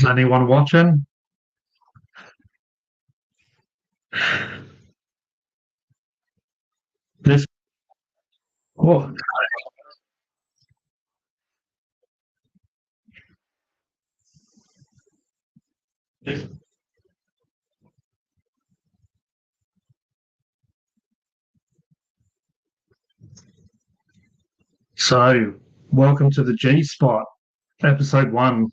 Anyone watching? This oh, so welcome to the G Spot, episode one.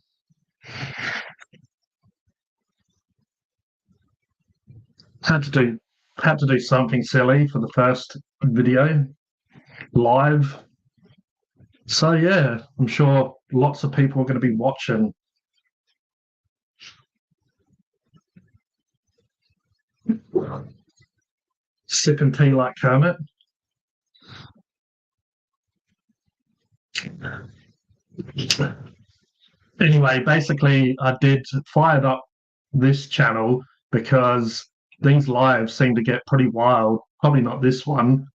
Had to do had to do something silly for the first video live. So yeah, I'm sure lots of people are going to be watching. Sipping tea like Kermit. Anyway, basically, I did fired up this channel because these lives seem to get pretty wild. Probably not this one,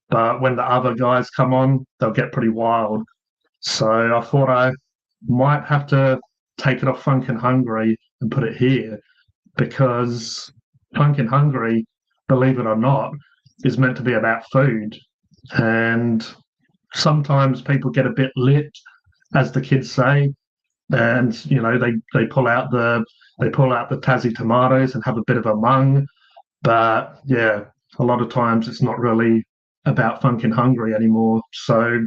but when the other guys come on, they'll get pretty wild. So I thought I might have to take it off Funkin' Hungry and put it here because Funkin' Hungry, believe it or not, is meant to be about food. And sometimes people get a bit lit, as the kids say, and they pull out the Tassie tomatoes and have a bit of a mung. But yeah, a lot of times it's not really about Funkin' Hungry anymore. So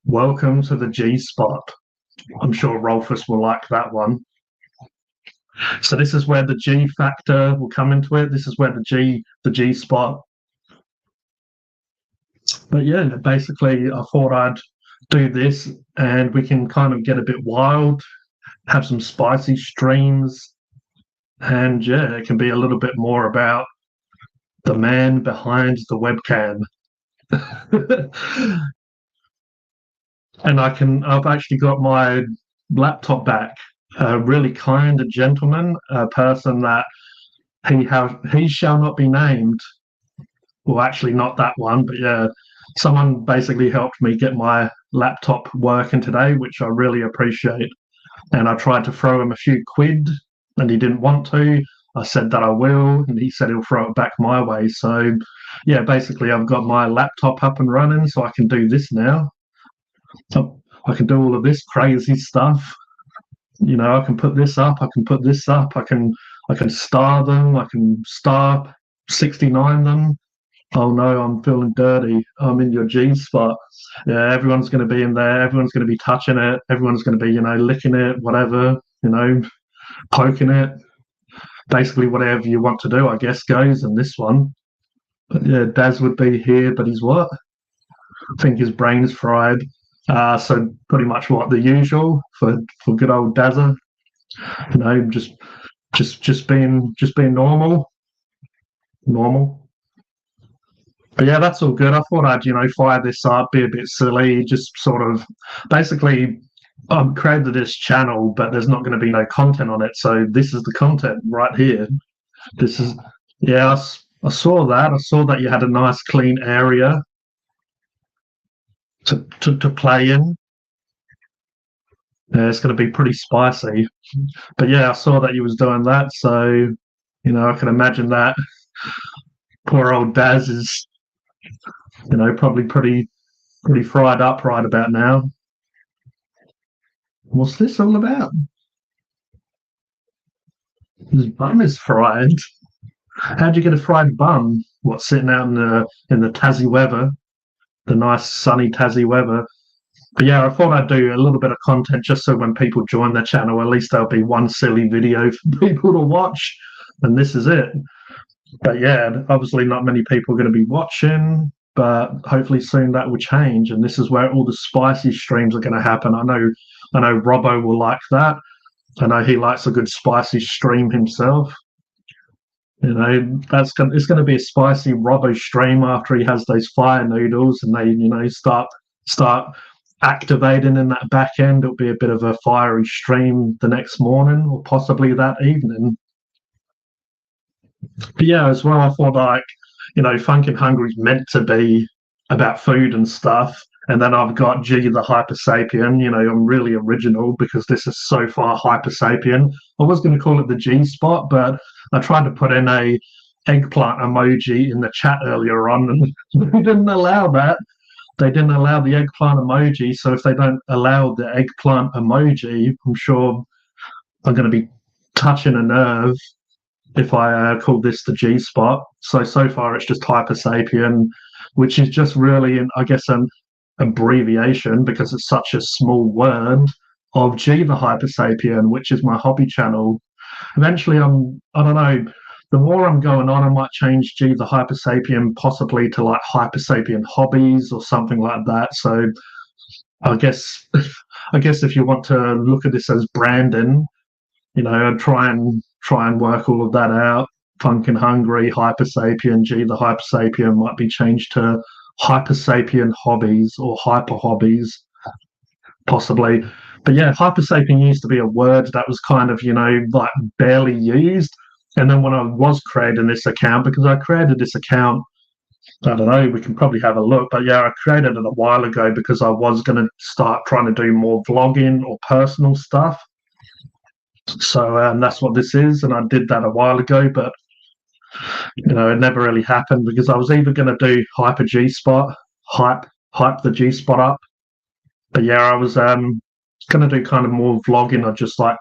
welcome to the G Spot. I'm sure Rolfus will like that one. So this is where the G factor will come into it. This is where the G spot. But yeah, basically I thought I'd do this and we can kind of get a bit wild, have some spicy streams, and yeah, it can be a little bit more about the man behind the webcam. And I've actually got my laptop back. A really kind gentleman, a person that he shall not be named. Well, actually, not that one, but yeah, someone basically helped me get my laptop working today, which I really appreciate. And I tried to throw him a few quid, and he didn't want to. I said that I will, and he said he'll throw it back my way. So, yeah, basically, I've got my laptop up and running, so I can do this now. So I can do all of this crazy stuff. I can put this up. I can put this up. I can star them. I can star 69 them. Oh no, I'm feeling dirty. I'm in your G spot. Yeah, everyone's going to be in there. Everyone's going to be touching it. Everyone's going to be, licking it, whatever, poking it. Basically, whatever you want to do, I guess, goes in this one. But yeah, Daz would be here, but he's what? I think his brain's fried. So pretty much what the usual for good old Dazza. Just being normal. But yeah, that's all good. I thought I'd, fire this up, be a bit silly, just sort of basically I've created this channel, but there's not going to be no content on it. So this is the content right here. This is, yeah, I saw that. I saw that you had a nice clean area to play in. Yeah, it's going to be pretty spicy. But yeah, I saw that you was doing that. So, I can imagine that poor old Daz is, probably pretty fried up right about now. What's this all about? His bum is fried. How'd you get a fried bum? What, sitting out in the Tassie weather, the nice sunny Tassie weather? But yeah, I thought I'd do a little bit of content just so when people join the channel, at least there'll be one silly video for people to watch, and this is it. But yeah, obviously not many people are going to be watching, but hopefully soon that will change, and this is where all the spicy streams are going to happen. I know Robbo will like that. I know he likes a good spicy stream himself. It's going to be a spicy Robbo stream after he has those fire noodles and they start activating in that back end. It'll be a bit of a fiery stream the next morning or possibly that evening. But yeah, as well, I thought Funkin' Hungry is meant to be about food and stuff. And then I've got G the Hyper Sapien. I'm really original because this is so far Hyper Sapien. I was going to call it the G spot, but I tried to put in a eggplant emoji in the chat earlier on, and they didn't allow that. They didn't allow the eggplant emoji. So if they don't allow the eggplant emoji, I'm sure I'm going to be touching a nerve if I call this the G spot. So far it's just Hyper Sapien, which is just really, I guess, an abbreviation because it's such a small word of G the Hyper Sapien, which is my hobby channel. Eventually, I don't know, the more I'm going on, I might change G the Hyper Sapien possibly to like Hyper Sapien Hobbies or something like that. So I guess I guess if you want to look at this as branding, I'd try and work all of that out. Funkin' Hungry, Hyper Sapien, G the Hyper Sapien might be changed to Hyper Sapien Hobbies or Hyper Hobbies, possibly. But yeah, Hyper Sapien used to be a word that was kind of, like barely used. And then when I was creating this account, because I created this account, I don't know, we can probably have a look. But yeah, I created it a while ago because I was going to start trying to do more vlogging or personal stuff. So that's what this is. And I did that a while ago, but it never really happened because I was either going to do Hyper G Spot, hype the G Spot up. But yeah, I was going to do kind of more vlogging. I just like,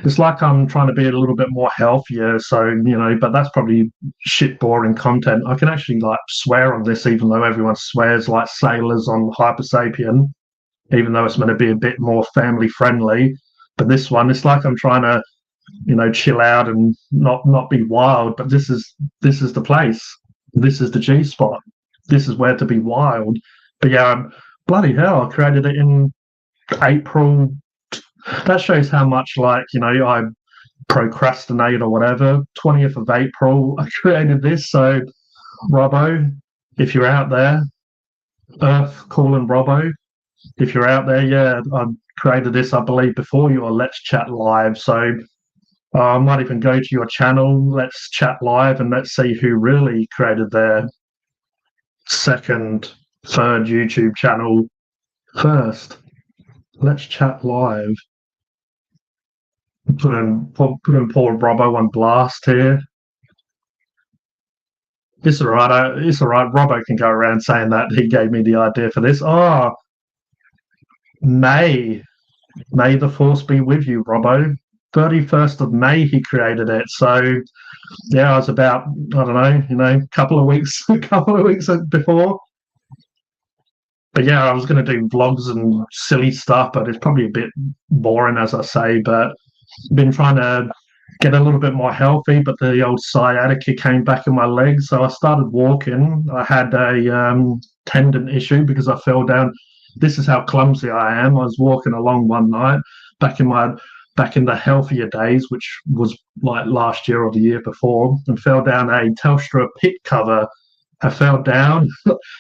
it's like I'm trying to be a little bit more healthier. So, but that's probably shit boring content. I can actually like swear on this, even though everyone swears like sailors on Hyper Sapien, even though it's meant to be a bit more family friendly. But this one, it's like I'm trying to, chill out and not be wild. But this is the place. This is the G spot. This is where to be wild. But yeah, bloody hell, I created it in April. That shows how much, like, I procrastinate or whatever. 20th of April, I created this. So, Robbo, if you're out there, Earth calling Robbo, if you're out there, yeah, I created this, I believe, before your Let's Chat Live. So, I might even go to your channel, Let's Chat Live, and let's see who really created their second, third YouTube channel first. Let's Chat Live. Put in poor Robbo on blast here. It's all right. It's all right. Robbo can go around saying that he gave me the idea for this. Oh, May the force be with you, Robbo. 31st of May he created it. So yeah, I was about, I don't know, a couple of weeks before. But yeah, I was going to do vlogs and silly stuff, but it's probably a bit boring, as I say. But I've been trying to get a little bit more healthy, but the old sciatica came back in my legs. So I started walking. I had a tendon issue because I fell down. This is how clumsy I am. I was walking along one night back in the healthier days, which was like last year or the year before, and fell down a Telstra pit cover. I fell down.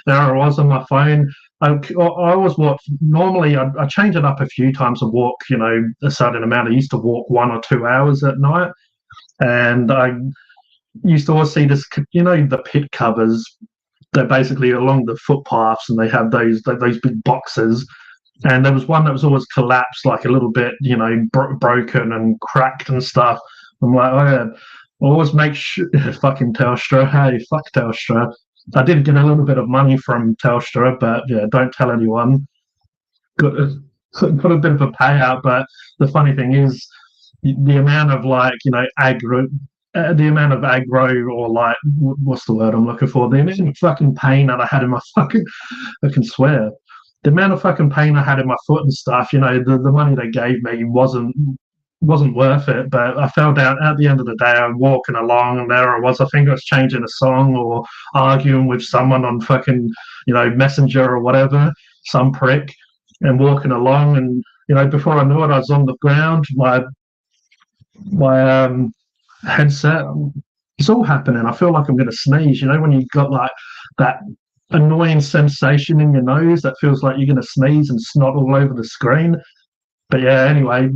There I was on my phone. I always walk. Normally, I change it up a few times and walk, a certain amount. I used to walk 1 or 2 hours at night. And I used to always see this, the pit covers. They're basically along the footpaths and they have those big boxes. And there was one that was always collapsed, like a little bit, broken and cracked and stuff. I'm like, oh yeah, always make sure, fucking Telstra. Hey, fuck Telstra. I did get a little bit of money from Telstra, but yeah, don't tell anyone. Got a bit of a payout, but the funny thing is, the amount of aggro or like, what's the word I'm looking for? The amount of fucking pain that I had in my fucking, I can swear. The amount of fucking pain I had in my foot and stuff, the money they gave me wasn't worth it. But I fell down at the end of the day. I'm walking along and there I was. I think I was changing a song or arguing with someone on fucking, Messenger or whatever, some prick, and walking along. And, before I knew it, I was on the ground. My headset, it's all happening. I feel like I'm going to sneeze, when you got like that annoying sensation in your nose that feels like you're going to sneeze and snot all over the screen. But yeah, anyway,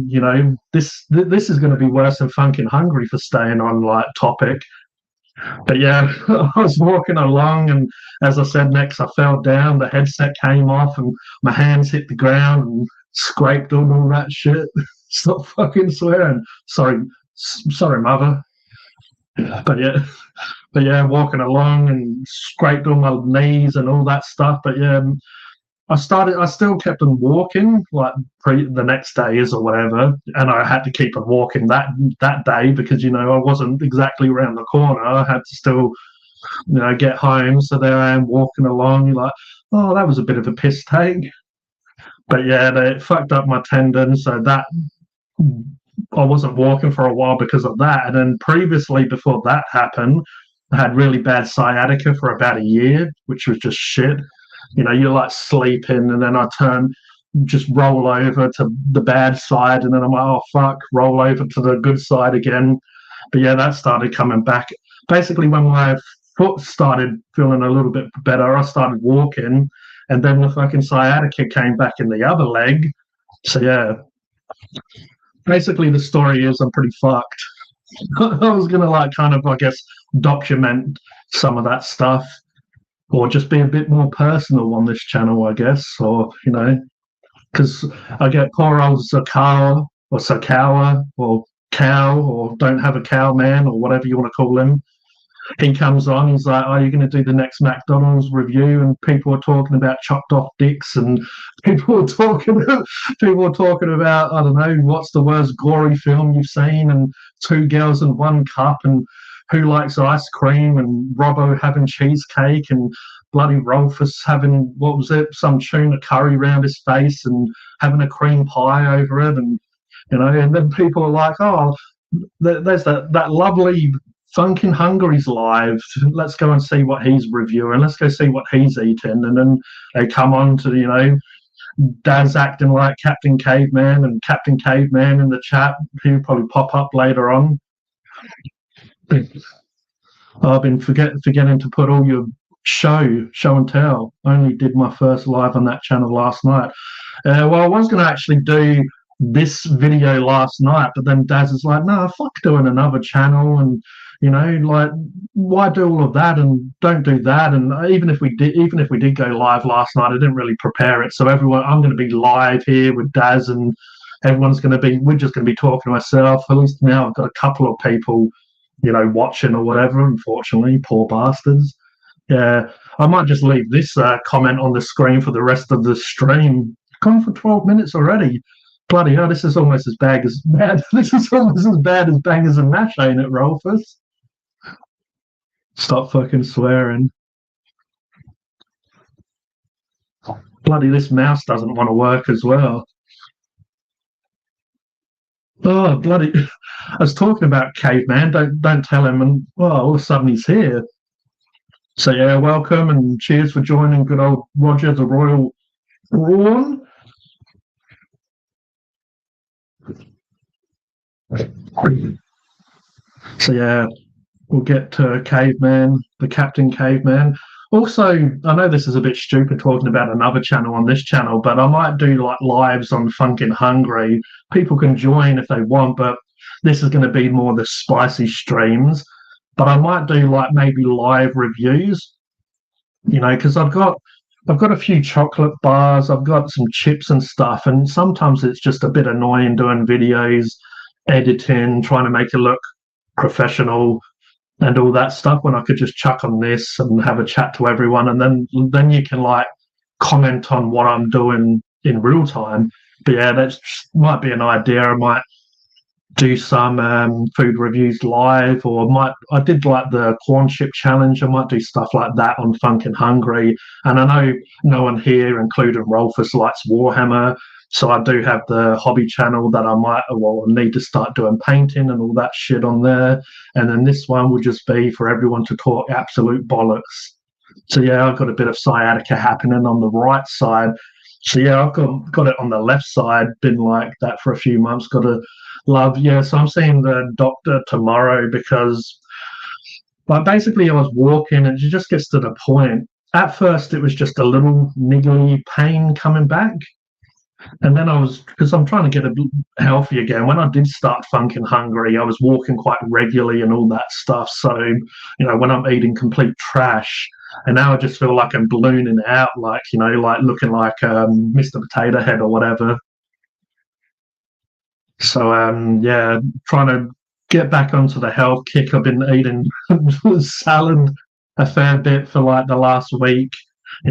this is going to be worse than Funkin' Hungry for staying on like topic. But yeah, I was walking along, and as I said, next I fell down. The headset came off, and my hands hit the ground and scraped on all that shit. Stop fucking swearing. Sorry, mother. But yeah, walking along and scraped on my knees and all that stuff. But yeah, I still kept on walking like the next days or whatever, and I had to keep on walking that day because I wasn't exactly around the corner. I had to still get home. So there I am walking along, like, oh, that was a bit of a piss take. But yeah, they fucked up my tendon, so that I wasn't walking for a while because of that. And then previously, before that happened, I had really bad sciatica for about a year, which was just shit. You're like sleeping, and then just roll over to the bad side, and then I'm like, oh fuck, roll over to the good side again. But yeah, that started coming back. Basically, when my foot started feeling a little bit better, I started walking, and then the fucking sciatica came back in the other leg. So yeah, basically the story is I'm pretty fucked. I was gonna like kind of, I guess, document some of that stuff, or just be a bit more personal on this channel, I guess, or because I get poor old Sakawa or Sakawa or cow or don't have a cow man or whatever you want to call him. He comes on, he's like, "Are you going to do the next McDonald's review?" And people are talking about chopped off dicks, and people are talking about, I don't know, what's the worst gory film you've seen, and two girls in one cup, and who likes ice cream, and Robbo having cheesecake, and bloody Rolfus having, what was it, some tuna curry around his face, and having a cream pie over it, and and then people are like, "Oh, there's that lovely Funkin' Hungry's live. Let's go and see what he's reviewing. Let's go see what he's eating." And then they come on to, Daz acting like Captain Caveman, and Captain Caveman in the chat, who'll probably pop up later on. I've been forgetting to put all your show and tell. I only did my first live on that channel last night. Well, I was going to actually do this video last night, but then Daz is like, "No, fuck doing another channel, and like, why do all of that, and don't do that." And even if we did go live last night, I didn't really prepare it. So I'm going to be live here with Daz, and we're just going to be talking to myself. At least now I've got a couple of people watching or whatever. Unfortunately, poor bastards. Yeah, I might just leave this comment on the screen for the rest of the stream. Gone for 12 minutes already. Bloody hell, this is almost as bad as this is almost as bad as Bangers and Mash, ain't it, Rolfus? Stop fucking swearing. Bloody, this mouse doesn't want to work as well. Oh, bloody. I was talking about Caveman, don't tell him, and all of a sudden he's here. So yeah, welcome and cheers for joining good old Roger the Royal Brawn. So yeah, we'll get to Caveman, the Captain Caveman. Also, I know this is a bit stupid talking about another channel on this channel, but I might do like lives on Funkin' Hungry. People can join if they want, but this is going to be more the spicy streams. But I might do like maybe live reviews, because I've got a few chocolate bars, I've got some chips and stuff, and sometimes it's just a bit annoying doing videos, editing, trying to make it look professional and all that stuff, when I could just chuck on this and have a chat to everyone, and then you can like comment on what I'm doing in real time. But yeah, that might be an idea. I might do some food reviews live, or I did like the corn chip challenge. I might do stuff like that on Funkin' Hungry. And I know no one here, including Rolfus, likes Warhammer, so I do have the hobby channel that I might need to start doing painting and all that shit on there. And then this one will just be for everyone to talk absolute bollocks. So yeah, I've got a bit of sciatica happening on the right side. So yeah, I've got it on the left side, been like that for a few months, got a love. Yeah, so I'm seeing the doctor tomorrow because basically I was walking and it just gets to the point. At first it was just a little niggly pain coming back, And then I was, because I'm trying to get a bit healthy again. When I did start funking hungry, I was walking quite regularly and all that stuff. So, when I'm eating complete trash, and now I just feel like I'm ballooning out, like, like looking like Mr. Potato Head or whatever. So, yeah, trying to get back onto the health kick. I've been eating salad a fair bit for like the last week.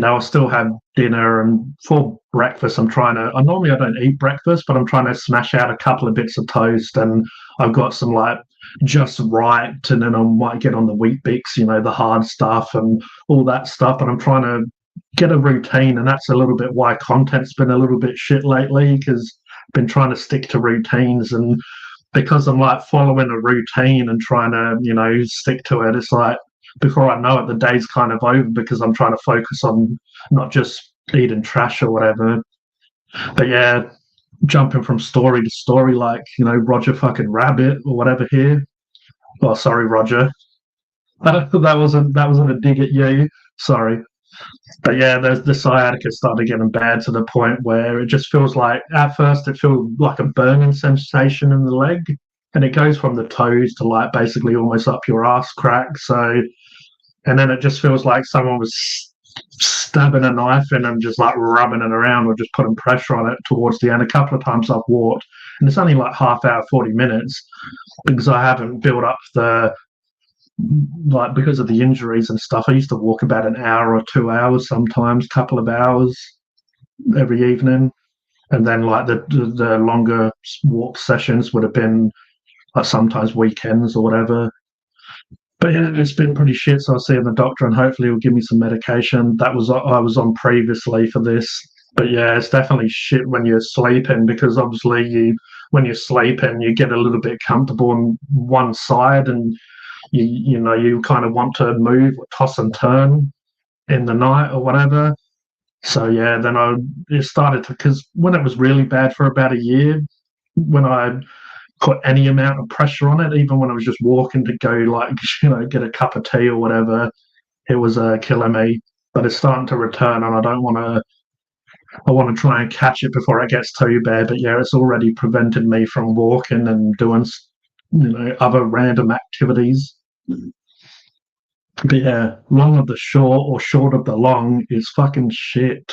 I still have dinner, and for breakfast, I normally I don't eat breakfast, but I'm trying to smash out a couple of bits of toast, and I've got some like just right, and then I might get on the wheat bix, the hard stuff and all that stuff. And I'm trying to get a routine, and that's a little bit why content's been a little bit shit lately, because I've been trying to stick to routines, and because I'm like following a routine and trying to, stick to it, it's like before I know it, the day's kind of over because I'm trying to focus on not just eating trash or whatever. But yeah, jumping from story to story, like, Roger fucking Rabbit or whatever here. Oh, sorry, Roger. That wasn't a dig at you. Sorry. But yeah, the sciatica started getting bad to the point where it just feels like, at first it feels like a burning sensation in the leg, and it goes from the toes to like basically almost up your ass crack. So, and then it just feels like someone was stabbing a knife in and just like rubbing it around or just putting pressure on it towards the end. A couple of times I've walked, and it's only like half hour, 40 minutes, because I haven't built up the, like, because of the injuries and stuff. I used to walk about an hour or 2 hours, sometimes couple of hours every evening, and then like the longer walk sessions would have been like sometimes weekends or whatever. But yeah, it's been pretty shit. So I'll see the doctor, and hopefully he'll give me some medication. That was I was on previously for this. But yeah, it's definitely shit when you're sleeping, because obviously when you're sleeping you get a little bit comfortable on one side, and you kind of want to move or toss and turn in the night or whatever. So yeah, then it started to, because when it was really bad for about a year, when I put any amount of pressure on it, even when I was just walking to go like get a cup of tea or whatever, it was killing me. But it's starting to return, and I don't want to. I want to try and catch it before it gets too bad. But yeah, it's already prevented me from walking and doing other random activities. But yeah, long of the short or short of the long is fucking shit.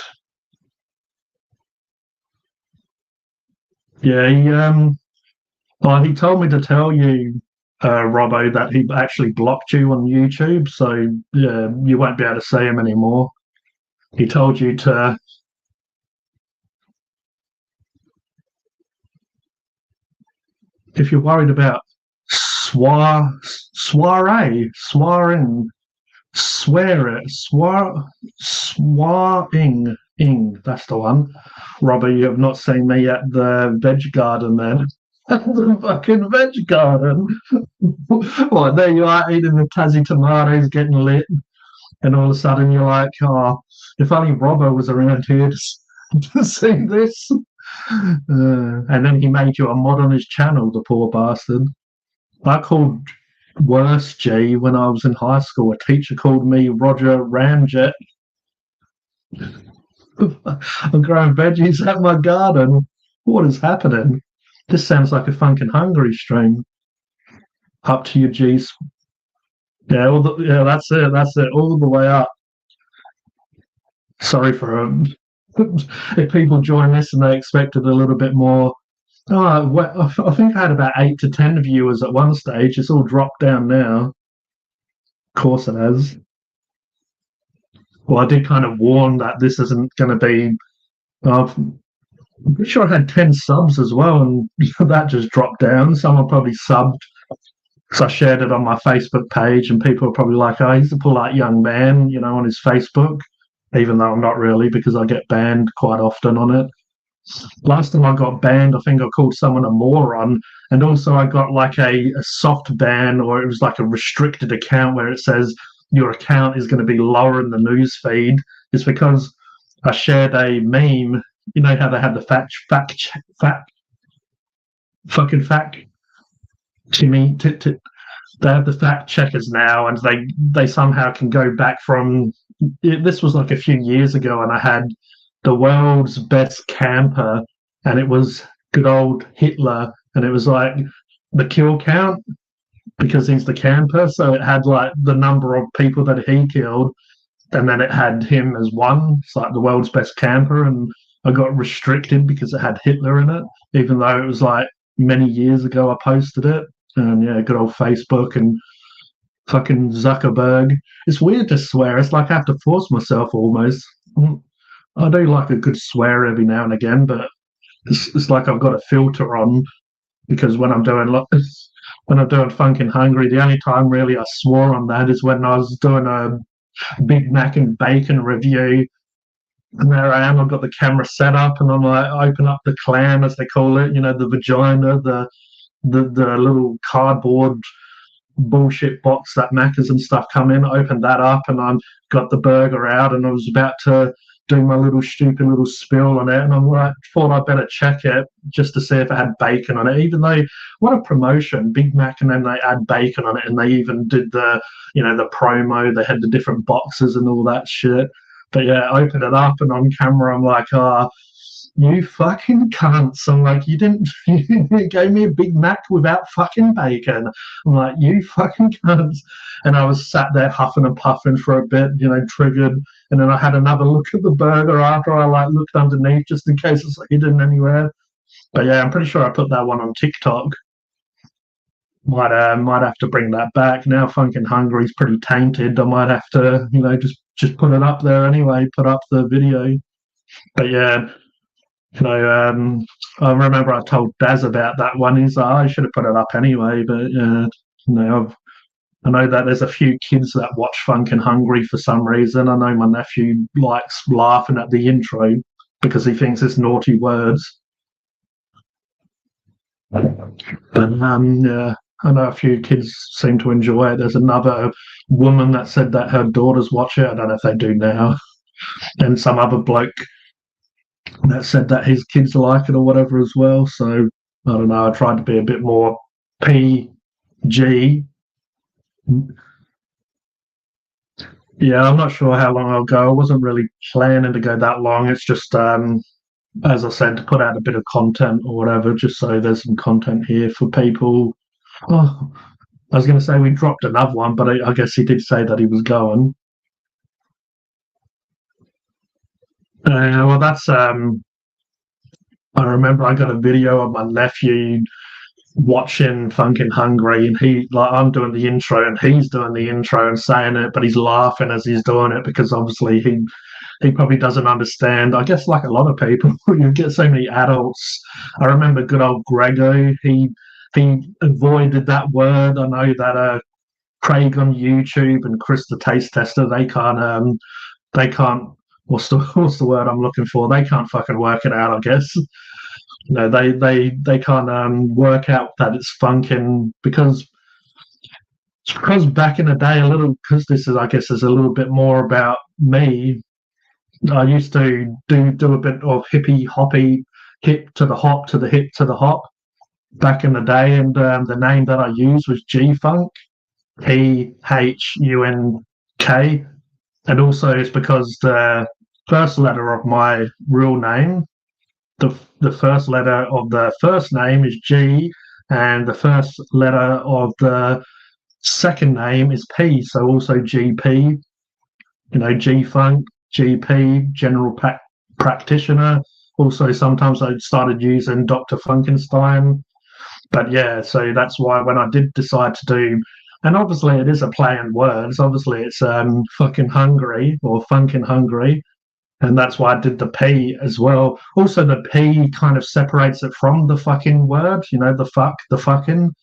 Yeah, he told me to tell you, Robbo, that he actually blocked you on YouTube, so yeah, you won't be able to see him anymore. He told you to, if you're worried about swearing, swear it, swearing, that's the one. Robert, you have not seen me at the veg garden then. The fucking veg garden. Well, there you are eating the Tassie tomatoes, getting lit, and all of a sudden you're like, oh, if only Robbo was around here to see this. And then he made you a mod on his channel, the poor bastard. I called worse G when I was in high school. A teacher called me Roger Ramjet. I'm growing veggies at my garden. What is happening? This sounds like a funkin' hungry stream. Up to your G's. Yeah, yeah, that's it. That's it. All the way up. Sorry for if people join this and they expected a little bit more. Oh, well, I think I had about 8 to 10 viewers at one stage. It's all dropped down now. Of course it has. Well, I did kind of warn that this isn't going to be. I'm pretty sure I had 10 subs as well, and that just dropped down. Someone probably subbed because I shared it on my Facebook page, and people were probably like, "Oh, he's a polite young man," on his Facebook, even though I'm not really, because I get banned quite often on it. Last time I got banned, I think I called someone a moron, and also I got like a soft ban, or it was like a restricted account where it says your account is going to be lower in the news feed. It's because I shared a meme. You know how they have the fucking fact. Timmy, they have the fact checkers now, and they somehow can go back from. This was like a few years ago, and I had the world's best camper, and it was good old Hitler, and it was like the kill count because he's the camper, so it had like the number of people that he killed, and then it had him as one. It's like the world's best camper, and I got restricted because it had Hitler in it, even though it was like many years ago I posted it. And yeah, good old Facebook and fucking Zuckerberg. It's weird to swear. It's like I have to force myself almost. I do like a good swear every now and again, but it's like I've got a filter on because when I'm doing Funkin' Hungry, the only time really I swore on that is when I was doing a Big Mac and bacon review. And there I am, I've got the camera set up and I'm like, open up the clam as they call it, the vagina, the little cardboard bullshit box that Macca's and stuff come in, opened that up and I'm got the burger out and I was about to do my little stupid little spill on it and I'm like, thought I'd better check it just to see if it had bacon on it, even though what a promotion, Big Mac, and then they add bacon on it and they even did the promo, they had the different boxes and all that shit. But yeah, I opened it up and on camera I'm like, you fucking cunts. I'm like, you gave me a Big Mac without fucking bacon. I'm like, you fucking cunts. And I was sat there huffing and puffing for a bit, triggered. And then I had another look at the burger after I like looked underneath just in case it's hidden anywhere. But yeah, I'm pretty sure I put that one on TikTok. Might have to bring that back now. Funkin' Hungry's pretty tainted. I might have to, just put it up there anyway. Put up the video. But yeah, I remember I told Daz about that one. He's like, I should have put it up anyway. But I know that there's a few kids that watch Funkin' Hungry for some reason. I know my nephew likes laughing at the intro because he thinks it's naughty words. But yeah, I know a few kids seem to enjoy it. There's another woman that said that her daughters watch it. I don't know if they do now. And some other bloke that said that his kids like it or whatever as well. So I don't know. I tried to be a bit more PG. Yeah, I'm not sure how long I'll go. I wasn't really planning to go that long. It's just, as I said, to put out a bit of content or whatever, just so there's some content here for people. Oh, I was going to say we dropped another one, but I guess he did say that he was going. Well, that's. I remember I got a video of my nephew watching Funkin' Hungry, and I'm doing the intro, and he's doing the intro and saying it, but he's laughing as he's doing it because obviously he probably doesn't understand. I guess like a lot of people, you get so many adults. I remember good old Grego. He avoided that word. I know that Craig on YouTube and Chris the Taste Tester, they can't what's the word I'm looking for? They can't fucking work it out, I guess. They can't work out that it's funkin' because back in the day because this is, I guess, is a little bit more about me. I used to do a bit of hippy hoppy, hip to the hop to the hip to the hop back in the day, and the name that I used was G Funk, PHUNK, and also it's because the first letter of my real name, the first letter of the first name is G, and the first letter of the second name is P, so also GP. G Funk, GP, general practitioner. Also, sometimes I started using Dr. Funkenstein. But yeah, so that's why when I did decide to do, and obviously it is a play on words. Obviously it's fucking hungry or funkin' hungry, and that's why I did the P as well. Also, the P kind of separates it from the fucking word. The fuck, the fucking.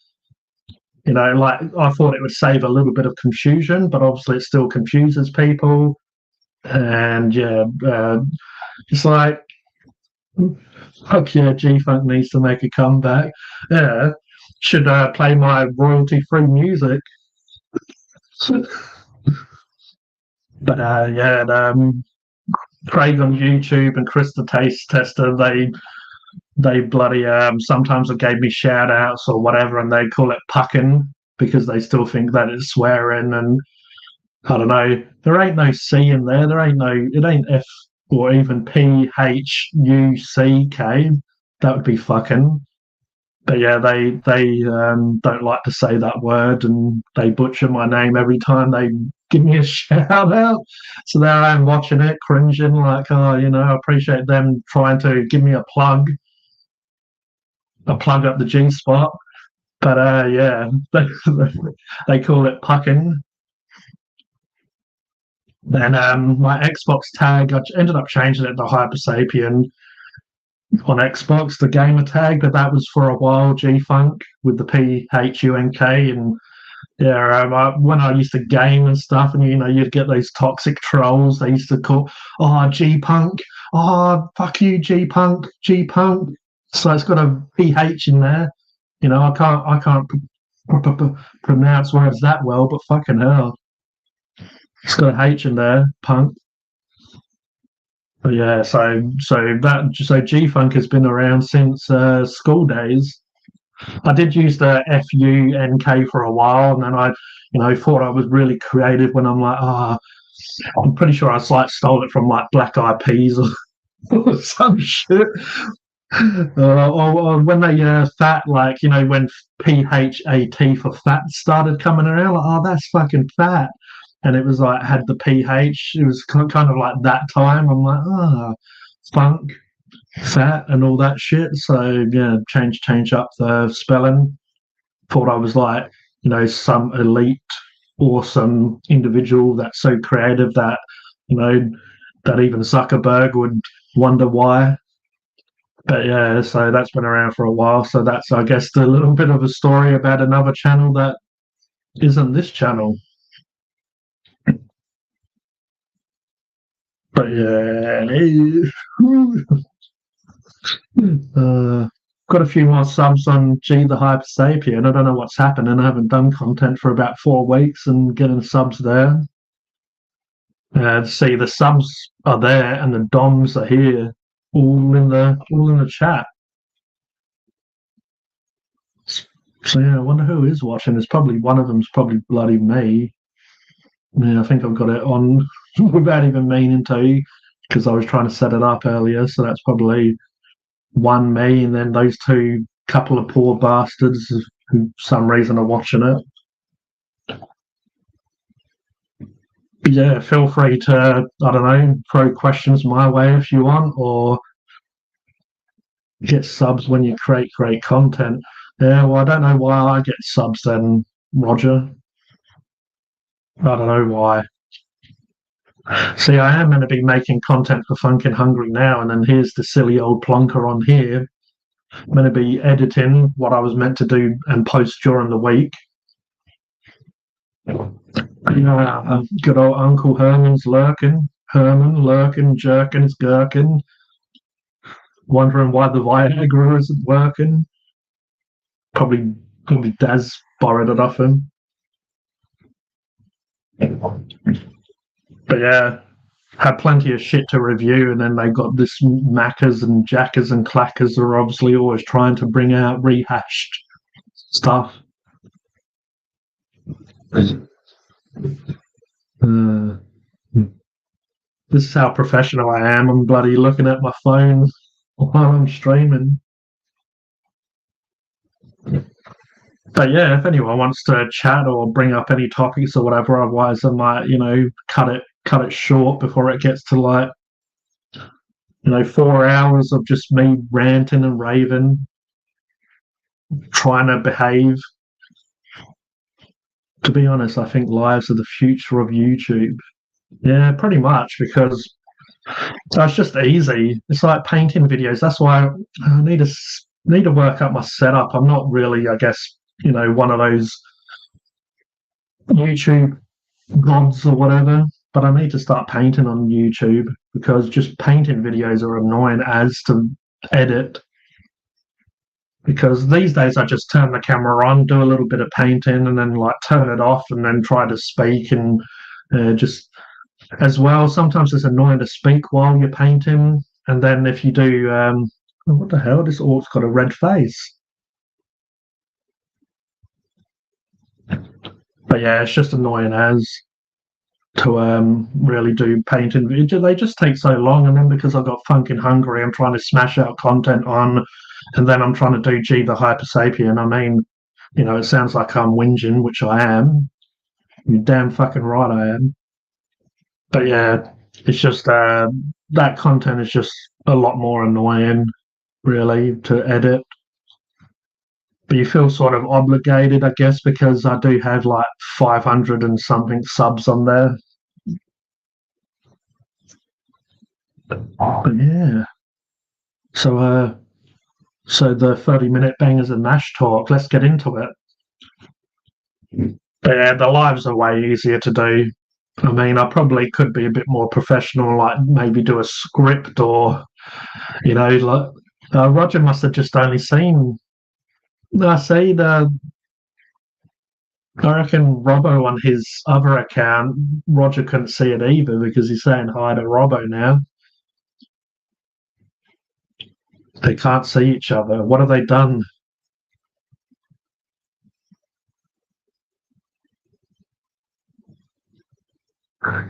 Like I thought it would save a little bit of confusion, but obviously it still confuses people. And yeah, it's like, fuck yeah, G Funk needs to make a comeback. Yeah, should play my royalty-free music. But yeah, Craig on YouTube and Chris the Taste Tester, they bloody sometimes they gave me shout outs or whatever, and they call it pucking because they still think that it's swearing. And I don't know, there ain't no C in there. It ain't or even Phuck. That would be fucking. But yeah, they don't like to say that word, and they butcher my name every time they give me a shout out. So there I am watching it, cringing, like, oh, I appreciate them trying to give me a plug up the G spot. But yeah, they call it pucking. Then my Xbox tag, I ended up changing it to Hypersapien on Xbox, the gamer tag, but that was for a while G Funk with the PHUNK. And yeah, when I used to game and stuff, and you'd get those toxic trolls. They used to call, oh, G Punk, oh, fuck you, G Punk, G Punk. So it's got a PH in there. I can't pronounce words that well, but fucking hell, it's got a H in there, punk. But yeah, so G Funk has been around since school days. I did use the FUNK for a while, and then I, thought I was really creative when I'm like, I'm pretty sure I like stole it from like Black Eyed Peas or some shit. Or when they fat, like when PHAT for fat started coming around, like, oh, that's fucking fat, and it was like had the PH. It was kind of like that time. I'm like, funk, fat, and all that shit. So yeah, change up the spelling. Thought I was like some elite, awesome individual that's so creative that that even Zuckerberg would wonder why. But yeah, so that's been around for a while. So that's, I guess, a little bit of a story about another channel that isn't this channel. But yeah, got a few more subs on G the Hypersapien. I don't know what's happening. I haven't done content for about 4 weeks and getting subs there. See, the subs are there and the DOMs are here, all in the chat. So yeah, I wonder who is watching. It's probably one of them's probably bloody me. Yeah, I think I've got it on without even meaning to, because I was trying to set it up earlier. So that's probably one me, and then those two couple of poor bastards who, for some reason, are watching it. Yeah, feel free to, I don't know, throw questions my way if you want, or get subs when you create great content. Yeah, well, I don't know why I get subs then, Roger. I don't know why. See, I am going to be making content for Funkin' Hungry now, and then here's the silly old plonker on here. I'm going to be editing what I was meant to do and post during the week. Good old Uncle Herman's lurking. Herman lurking, jerking, gherkin. Wondering why the Viagra isn't working. Probably Daz borrowed it off him. But yeah, had plenty of shit to review, and then they got this Maccas and Jackers and Clackers are obviously always trying to bring out rehashed stuff. This is how professional I am. I'm bloody looking at my phone while I'm streaming. But yeah, if anyone wants to chat or bring up any topics or whatever, otherwise I might, cut it short before it gets to like 4 hours of just me ranting and raving, trying to behave. To be honest, I think lives are the future of YouTube. Yeah, pretty much, because it's just easy. It's like painting videos. That's why I need to work up my setup. I'm not really, I guess, one of those YouTube gods or whatever, but I need to start painting on YouTube, because just painting videos are annoying as to edit. Because these days I just turn the camera on, do a little bit of painting, and then like turn it off, and then try to speak, and just as well. Sometimes it's annoying to speak while you're painting, and then if you do, what the hell? This orc's got a red face. But yeah, it's just annoying as. really do painting. They just take so long, and then because I've got Funkin' Hungry, I'm trying to smash out content on, and then I'm trying to do G the Hypersapien. I mean, it sounds like I'm whinging, which I am. You're damn fucking right I am. But yeah, it's just that content is just a lot more annoying, really, to edit. But you feel sort of obligated, I guess, because I do have like 500 and something subs on there. But yeah. So the 30-minute bangers and mash talk, let's get into it. But yeah, the lives are way easier to do. I mean, I probably could be a bit more professional, like maybe do a script or, like Roger must have just only seen. I see I reckon Robbo on his other account, Roger couldn't see it either because he's saying hi to Robbo now. They can't see each other. What have they done?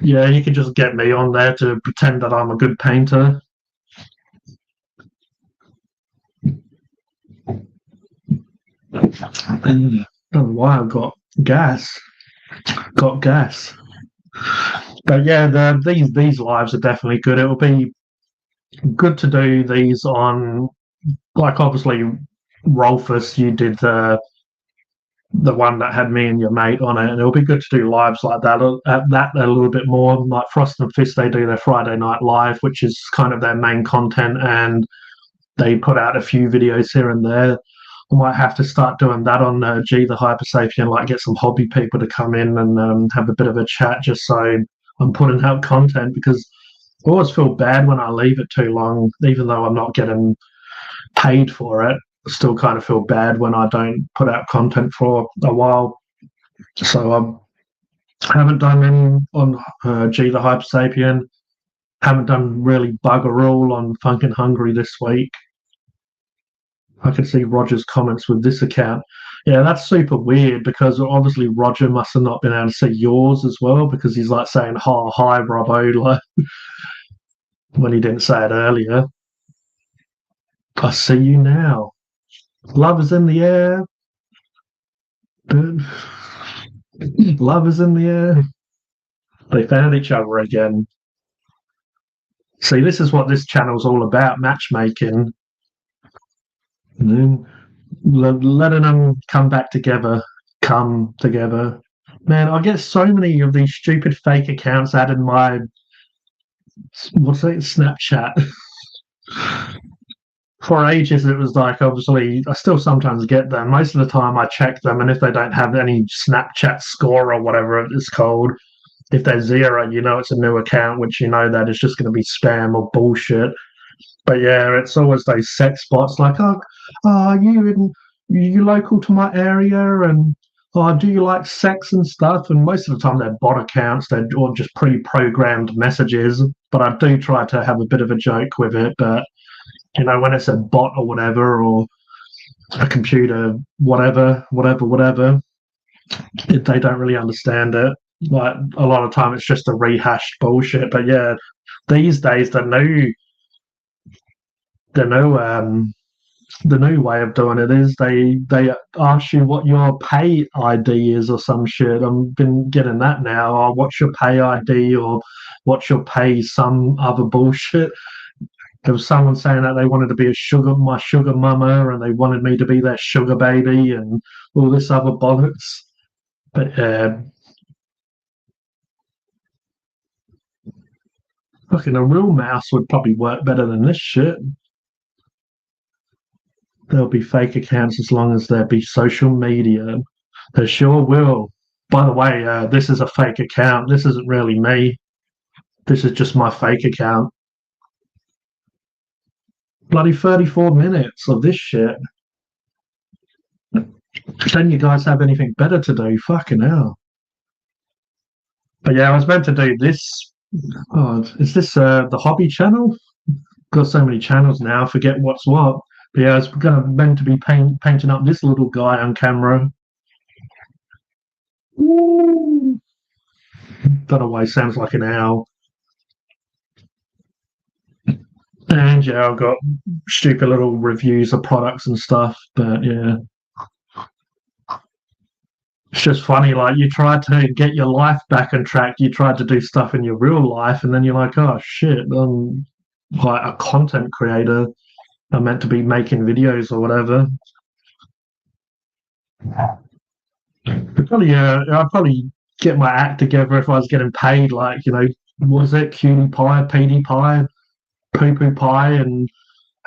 Yeah, you could just get me on there to pretend that I'm a good painter. I don't know why I've got gas. Got gas. But yeah, these lives are definitely good. It will be good to do these on, like, obviously, Rolfus, you did the one that had me and your mate on it, and it'll be good to do lives like that a little bit more. Like Frost and Fist, they do their Friday night live, which is kind of their main content, and they put out a few videos here and there. I might have to start doing that on G the Hypersapien, like get some hobby people to come in and have a bit of a chat, just so I'm putting out content, because I always feel bad when I leave it too long, even though I'm not getting paid for it. I still kind of feel bad when I don't put out content for a while. So I haven't done any on G the Hypersapien. Haven't done really bugger all on Funkin' Hungry this week. I can see Roger's comments with this account. Yeah, that's super weird because obviously Roger must have not been able to see yours as well, because he's like saying hi Robbo, like when he didn't say it earlier. I see you now. Love is in the air. Love is in the air. They found each other again. See, this is what this channel's all about, matchmaking. And then letting them come together. Man, I get so many of these stupid fake accounts added my, Snapchat. For ages, it was like, obviously, I still sometimes get them. Most of the time, I check them, and if they don't have any Snapchat score or whatever it's called, if they're zero, it's a new account, which that is just going to be spam or bullshit. But yeah, it's always those sex bots like, you local to my area, and do you like sex and stuff? And most of the time they're bot accounts, they're all just pre-programmed messages. But I do try to have a bit of a joke with it. But when it's a bot or whatever, or a computer, whatever, they don't really understand it. Like a lot of time, it's just a rehashed bullshit. But yeah, these days the new way of doing it is they ask you what your pay ID is or some shit. I've been getting that now. Or what's your pay ID, or what's your pay, some other bullshit. There was someone saying that they wanted to be my sugar mama, and they wanted me to be their sugar baby, and all this other bollocks. But fucking a real mouse would probably work better than this shit. There'll be fake accounts as long as there be social media. There sure will. By the way, this is a fake account. This isn't really me. This is just my fake account. Bloody 34 minutes of this shit. Don't you guys have anything better to do? Fucking hell. But yeah, I was meant to do this. Oh, is this the hobby channel? Got so many channels now, I forget what's what. But yeah, I was meant to be painting up this little guy on camera. Ooh. Don't know why he sounds like an owl. And yeah, I've got stupid little reviews of products and stuff. But yeah, it's just funny. Like you try to get your life back on track, you try to do stuff in your real life, and then you're like, oh shit, I'm like a content creator. I'm meant to be making videos or whatever. Probably, I'd probably get my act together if I was getting paid. Like, was it Cutie Pie, Petey Pie, Poo Poo Pie, and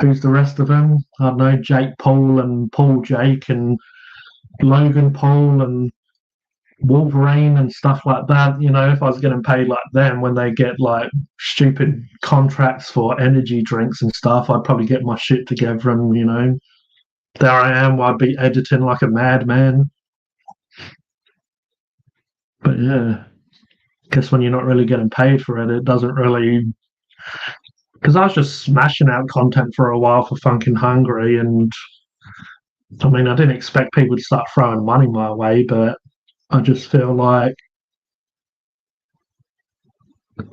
who's the rest of them? I don't know, Jake Paul and Paul Jake and Logan Paul and Wolverine and stuff like that. If I was getting paid like them when they get like stupid contracts for energy drinks and stuff, I'd probably get my shit together and, there I am, I'd be editing like a madman. But yeah, I guess when you're not really getting paid for it, it doesn't really. Because I was just smashing out content for a while for Funkin' Hungry, and I mean, I didn't expect people to start throwing money my way, but I just feel like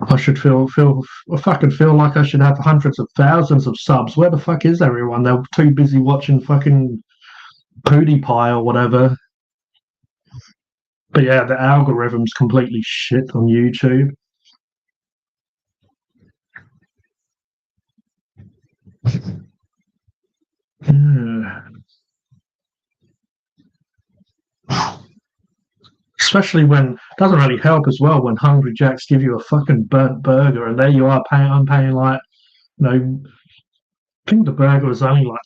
I should I fucking feel like I should have hundreds of thousands of subs. Where the fuck is everyone? They're too busy watching fucking PewDiePie or whatever. But yeah, the algorithm's completely shit on YouTube. Yeah. Especially when it doesn't really help as well when Hungry Jacks give you a fucking burnt burger and there you are paying. I'm paying like, I think the burger was only like,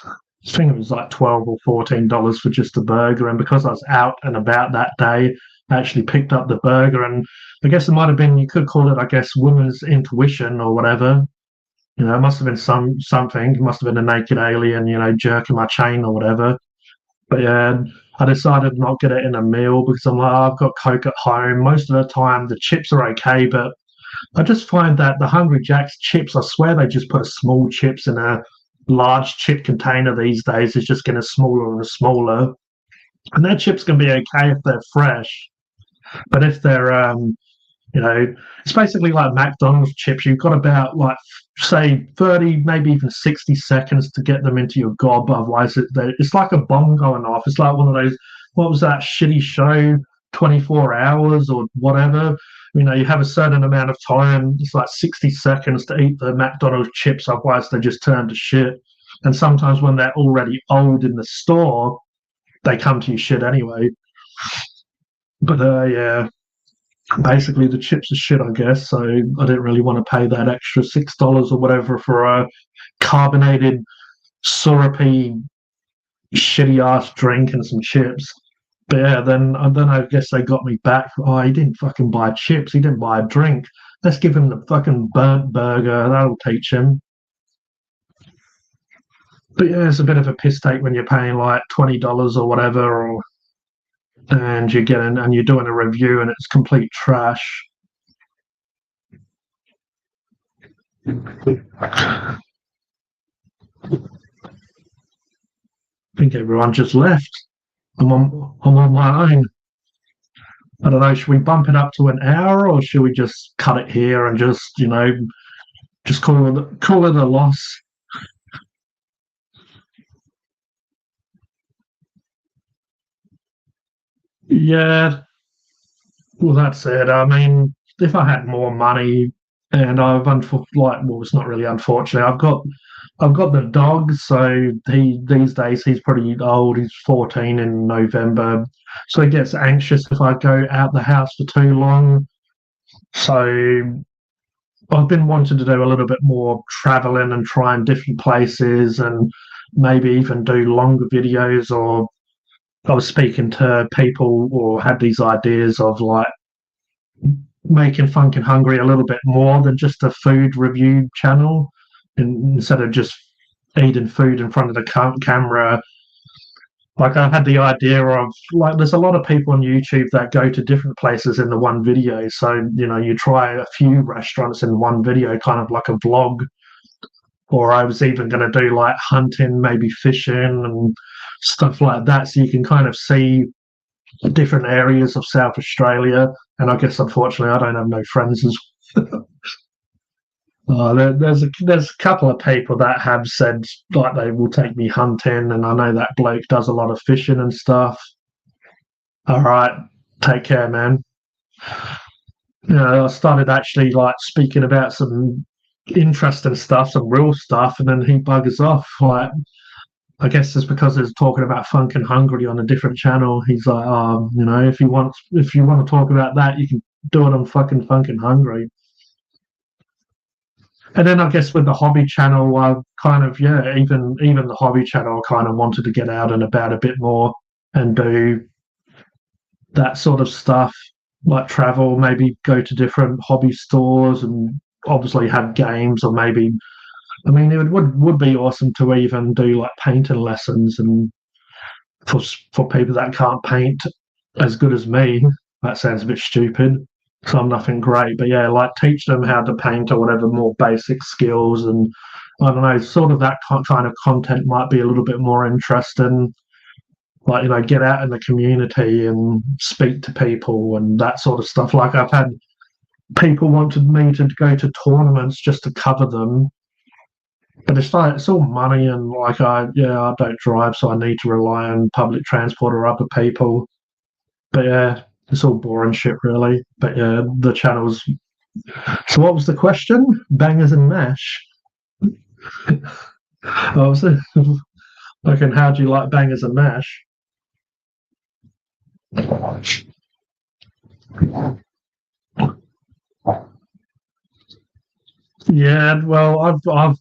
I think it was like $12 or $14 for just a burger. And because I was out and about that day, I actually picked up the burger. And I guess it might have been, you could call it, I guess, woman's intuition or whatever. It must have been something. It must have been a naked alien, jerking my chain or whatever. But yeah, I decided not to get it in a meal because I'm like, I've got Coke at home. Most of the time, the chips are okay, but I just find that the Hungry Jack's chips, I swear they just put small chips in a large chip container these days. It's just getting smaller and smaller. And their chips can be okay if they're fresh, but if they're it's basically like McDonald's chips. You've got about like say 30, maybe even 60 seconds to get them into your gob. Otherwise, it's like a bomb going off. It's like one of those. What was that shitty show? 24 hours or whatever. You have a certain amount of time. It's like 60 seconds to eat the McDonald's chips. Otherwise, they just turn to shit. And sometimes when they're already old in the store, they come to you shit anyway. But yeah, basically the chips are shit, I guess. So I didn't really want to pay that extra $6 or whatever for a carbonated, syrupy, shitty ass drink and some chips. But yeah, then I guess they got me back. Oh, he didn't fucking buy chips. He didn't buy a drink. Let's give him the fucking burnt burger. That'll teach him. But yeah, it's a bit of a piss take when you're paying like $20 or whatever, and you're doing a review and it's complete trash. I think everyone just left. I'm on my own. I don't know. Should we bump it up to an hour, or should we just cut it here and just just call it a loss? Yeah. Well, that's it. I mean, if I had more money, and it's not really unfortunate. I've got the dog, so these days he's pretty old. He's 14 in November, so he gets anxious if I go out the house for too long. So I've been wanting to do a little bit more traveling and trying different places, and maybe even do longer videos. Or I was speaking to people, or had these ideas of like making Funkin' Hungry a little bit more than just a food review channel, and instead of just eating food in front of the camera. Like I had the idea of like there's a lot of people on YouTube that go to different places in the one video. So you try a few restaurants in one video, kind of like a vlog. Or I was even going to do like hunting, maybe fishing and stuff like that, so you can kind of see different areas of South Australia. And I guess unfortunately I don't have no friends as there's a couple of people that have said like they will take me hunting, and I know that bloke does a lot of fishing and stuff. All right, take care, man. I started actually like speaking about some interesting stuff, some real stuff, and then he buggers off. Like, I guess it's because he's talking about Funk and Hungry on a different channel. He's like, if you want to talk about that, you can do it on fucking Funk and Hungry. And then I guess with the hobby channel, I kind of even the hobby channel, I kind of wanted to get out and about a bit more and do that sort of stuff, like travel, maybe go to different hobby stores and obviously have games, or maybe, I mean, it would be awesome to even do like painting lessons, and for people that can't paint as good as me. That sounds a bit stupid, so I'm nothing great, but yeah, like teach them how to paint or whatever, more basic skills, and I don't know, sort of that kind of content might be a little bit more interesting. Like, get out in the community and speak to people and that sort of stuff. Like, I've had people wanted me to go to tournaments just to cover them, but it's like it's all money, and like I don't drive, so I need to rely on public transport or other people. But yeah, it's all boring shit, really. But yeah, the channels. So what was the question? Bangers and mash. What was it? Like, and how do you like bangers and mash? Yeah, well, I've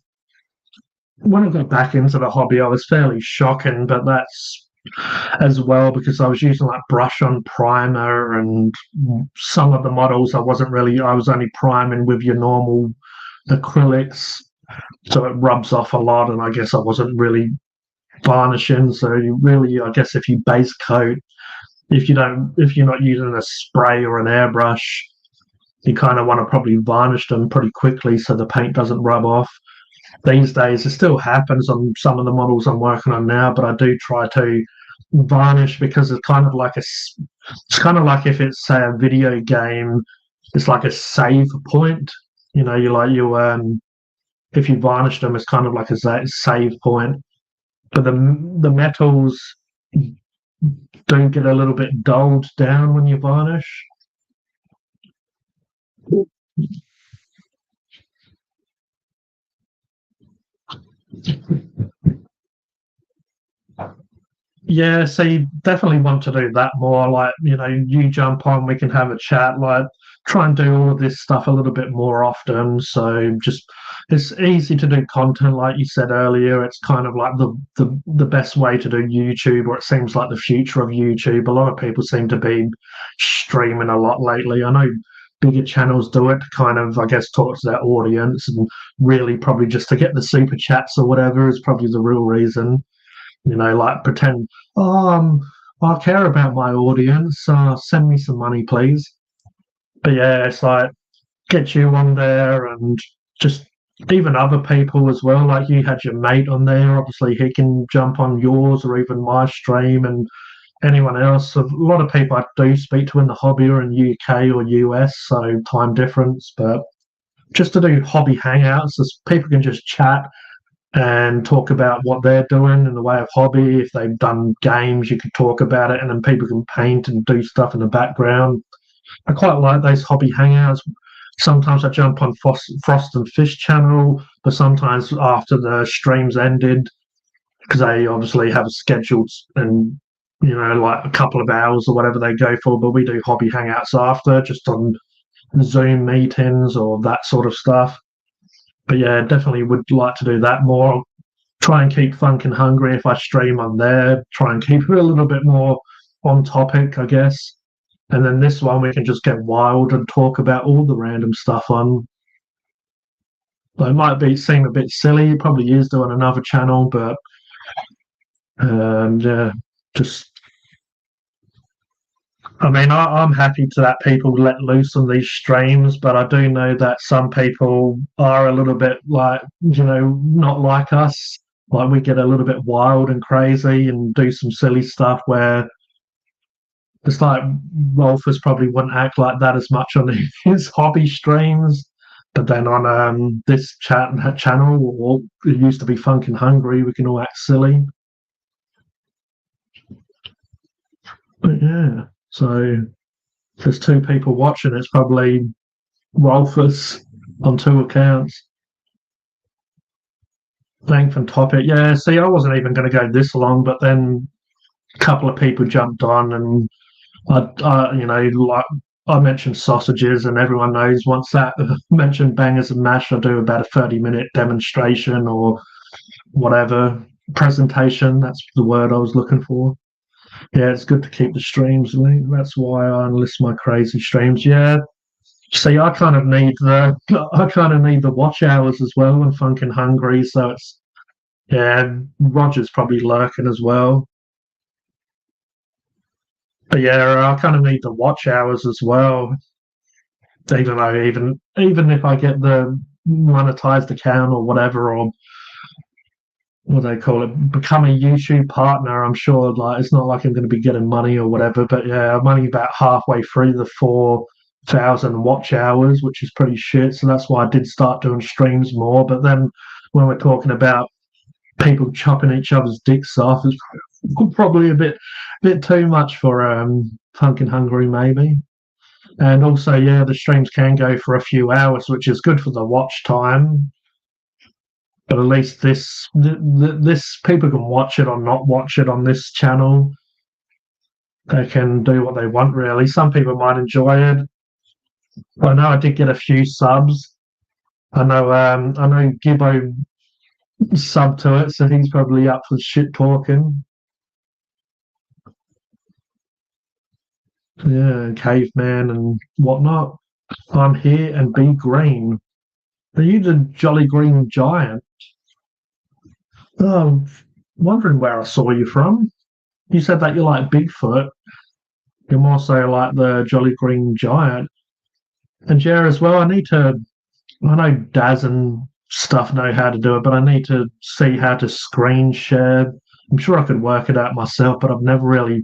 when I got back into the hobby, I was fairly shocking, but that's as well because I was using like brush on primer, and some of the models I was only priming with your normal acrylics, so it rubs off a lot, and I guess I wasn't really varnishing. So you really, I guess if you base coat, if you're not using a spray or an airbrush, you kind of want to probably varnish them pretty quickly so the paint doesn't rub off. These days, it still happens on some of the models I'm working on now, but I do try to varnish because it's kind of like if it's say a video game, it's like a save point. If you varnish them, it's kind of like a save point. But the metals don't get a little bit dulled down when you varnish. Yeah, so you definitely want to do that more. Like, you jump on, we can have a chat, like try and do all of this stuff a little bit more often. So just it's easy to do content, like you said earlier. It's kind of like the best way to do YouTube, or it seems like the future of YouTube. A lot of people seem to be streaming a lot lately. I know bigger channels do it to kind of, I guess, talk to their audience, and really probably just to get the super chats or whatever is probably the real reason. Like pretend, I care about my audience. Send me some money, please. But yeah, it's like get you on there, and just even other people as well. Like you had your mate on there. Obviously, he can jump on yours or even my stream, and anyone else. A lot of people I do speak to in the hobby are in UK or US, so time difference. But just to do hobby hangouts, so people can just chat and talk about what they're doing in the way of hobby. If they've done games, you could talk about it, and then people can paint and do stuff in the background. I quite like those hobby hangouts. Sometimes I jump on Frost and Fish channel, but sometimes after the streams ended, because they obviously have a scheduled and like a couple of hours or whatever they go for. But we do hobby hangouts after, just on Zoom meetings or that sort of stuff. But yeah, definitely would like to do that more. Try and keep Funk and Hungry if I stream on there. Try and keep it a little bit more on topic, I guess. And then this one we can just get wild and talk about all the random stuff on. It might seem a bit silly. It probably is doing another channel, but yeah, just. I mean, I'm happy to let people let loose on these streams, but I do know that some people are a little bit like, not like us. Like we get a little bit wild and crazy and do some silly stuff where It's like Rolfers probably wouldn't act like that as much on his hobby streams, but then on this channel, or it used to be Funkin' Hungry, we can all act silly. But yeah, so if there's two people watching, it's probably Rolfers on two accounts. Length and topic, yeah. See, I wasn't even going to go this long, but then a couple of people jumped on, and like I mentioned sausages, and everyone knows once that mentioned bangers and mash, I do about a 30-minute demonstration or whatever presentation. That's the word I was looking for. Yeah, it's good to keep the streams linked. That's why I enlist my crazy streams. Yeah. See, I kind of need the watch hours as well. I'm funkin' hungry, so it's yeah. Roger's probably lurking as well. But yeah, I kind of need the watch hours as well. Even though even if I get the monetized account or whatever, or what do they call it, become a YouTube partner, I'm sure like it's not like I'm going to be getting money or whatever. But yeah, I'm only about halfway through the 4,000 watch hours, which is pretty shit. So that's why I did start doing streams more. But then when we're talking about people chopping each other's dicks off, it's probably a bit too much for Funkin' Hungry maybe. And also, yeah, the streams can go for a few hours, which is good for the watch time. But at least this people can watch it or not watch it on this channel. They can do what they want, really. Some people might enjoy it. I know I did get a few subs. I know Gibbo sub to it, so he's probably up for shit talking. Yeah, caveman and whatnot. I'm here and be green. Are you the Jolly Green Giant? Oh, I'm wondering where I saw you from. You said that you like Bigfoot. You're more so like the Jolly Green Giant. And yeah, as well, I know Daz and stuff know how to do it, but I need to see how to screen share. I'm sure I could work it out myself, but I've never really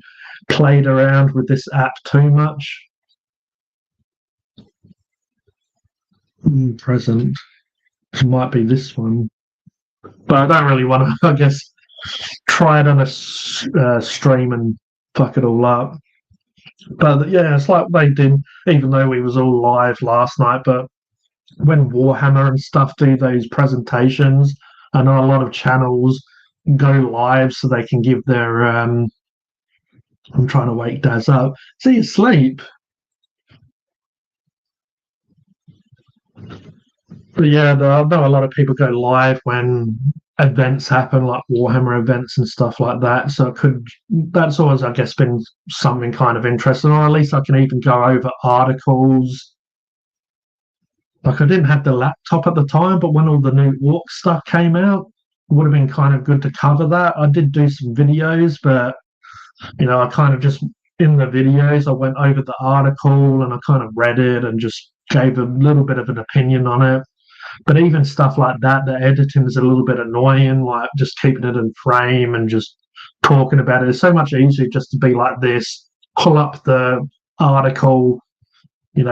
played around with this app too much. Present. It might be this one. But I don't really want to, I guess, try it on a stream and fuck it all up. But yeah, it's like they did, even though we was all live last night. But when Warhammer and stuff do those presentations, I know a lot of channels go live so they can give their. I'm trying to wake Daz up. Is he asleep? But yeah, I know a lot of people go live when events happen, like Warhammer events and stuff like that. So that's always, I guess, been something kind of interesting, or at least I can even go over articles. Like I didn't have the laptop at the time, but when all the new Orc stuff came out, it would have been kind of good to cover that. I did do some videos, but I kind of just in the videos I went over the article and I kind of read it and just gave a little bit of an opinion on it. But even stuff like that, the editing is a little bit annoying, like just keeping it in frame and just talking about it. It's so much easier just to be like this, pull up the article,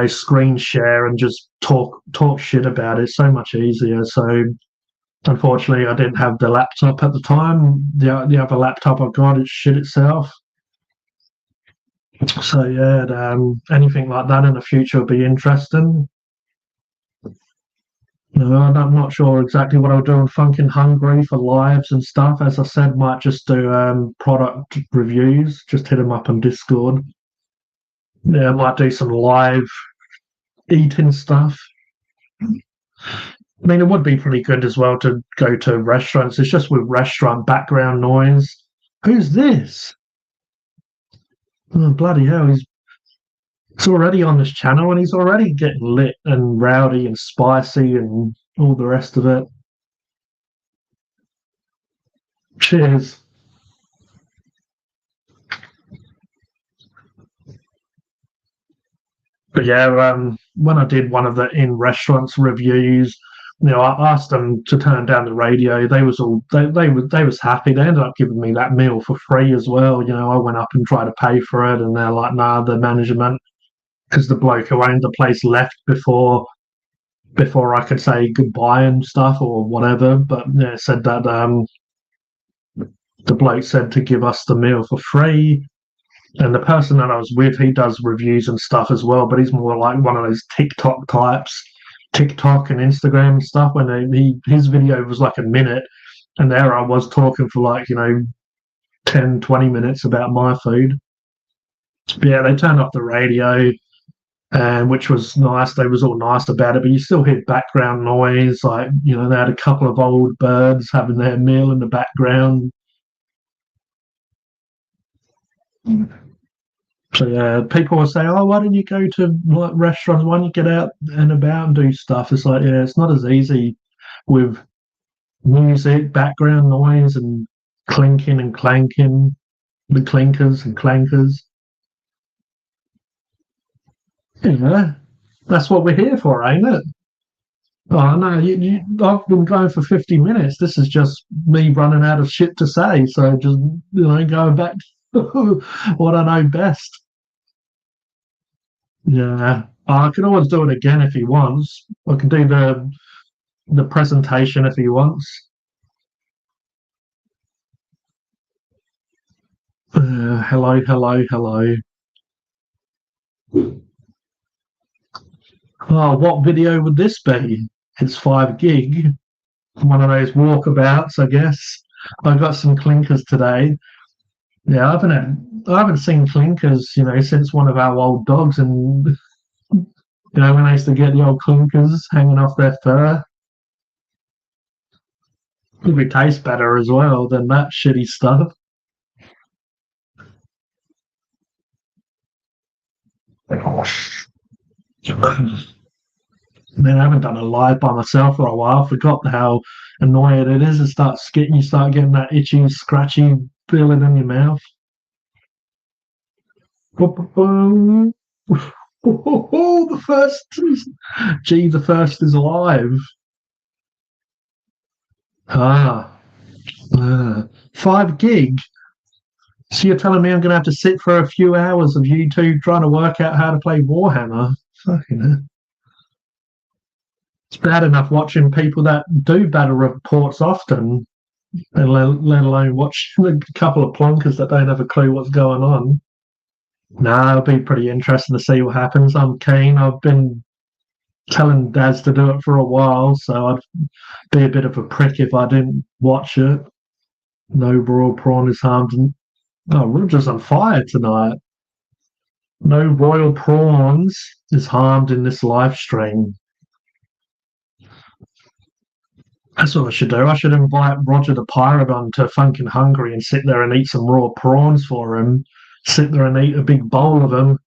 screen share and just talk shit about it. It's so much easier. So unfortunately, I didn't have the laptop at the time. The other laptop I've got, it shit itself. So yeah, anything like that in the future would be interesting. No, I'm not sure exactly what I'll do on Funkin' Hungry for lives and stuff. As I said, might just do product reviews. Just hit them up on Discord. Yeah, I might do some live eating stuff. I mean, it would be pretty good as well to go to restaurants. It's just with restaurant background noise. Who's this? Oh, bloody hell, he's already on this channel and he's already getting lit and rowdy and spicy and all the rest of it. Cheers. But yeah, when I did one of the in restaurants reviews, I asked them to turn down the radio. They was happy. They ended up giving me that meal for free as well. I went up and tried to pay for it, and they're like, "Nah, the management," because the bloke who owned the place left before I could say goodbye and stuff or whatever. But yeah, said that the bloke said to give us the meal for free. And the person that I was with, he does reviews and stuff as well, but he's more like one of those TikTok types, TikTok and Instagram and stuff. When his video was like a minute, and there I was talking for like 10, 20 minutes about my food. But yeah, they turned off the radio, and which was nice. They was all nice about it, but you still hear background noise. Like they had a couple of old birds having their meal in the background. So yeah, people will say, "Oh, why don't you go to like restaurants? Why don't you get out and about and do stuff?" It's like, yeah, it's not as easy with music, background noise, and clinking and clanking, the clinkers and clankers. That's what we're here for, ain't it? Oh no, I've been going for 50 minutes. This is just me running out of shit to say. So just going back to what I know best. Yeah, I can always do it again if he wants. I can do the presentation if he wants. Hello, hello, hello. Oh, what video would this be? It's 5 gig. One of those walkabouts, I guess. I got some clinkers today. Yeah, I haven't seen clinkers, since one of our old dogs, and when I used to get the old clinkers hanging off their fur. Probably taste better as well than that shitty stuff. Man, I haven't done a live by myself for a while. I forgot how annoying it is. You start getting that itchy, scratchy feeling in your mouth. The first is live. 5 gig. So you're telling me I'm going to have to sit for a few hours of YouTube trying to work out how to play Warhammer? Fucking hell. It's bad enough watching people that do battle reports often, and let alone watch a couple of plonkers that don't have a clue what's going on. Nah, it'll be pretty interesting to see what happens. I'm keen. I've been telling Daz to do it for a while, so I'd be a bit of a prick if I didn't watch it. No royal prawn is harmed. Oh, Roger's on fire tonight. No royal prawns is harmed in this live stream. That's what I should do. I should invite Roger the Pirate on to Funkin' Hungry and sit there and eat some raw prawns for him. Sit there and eat a big bowl of them.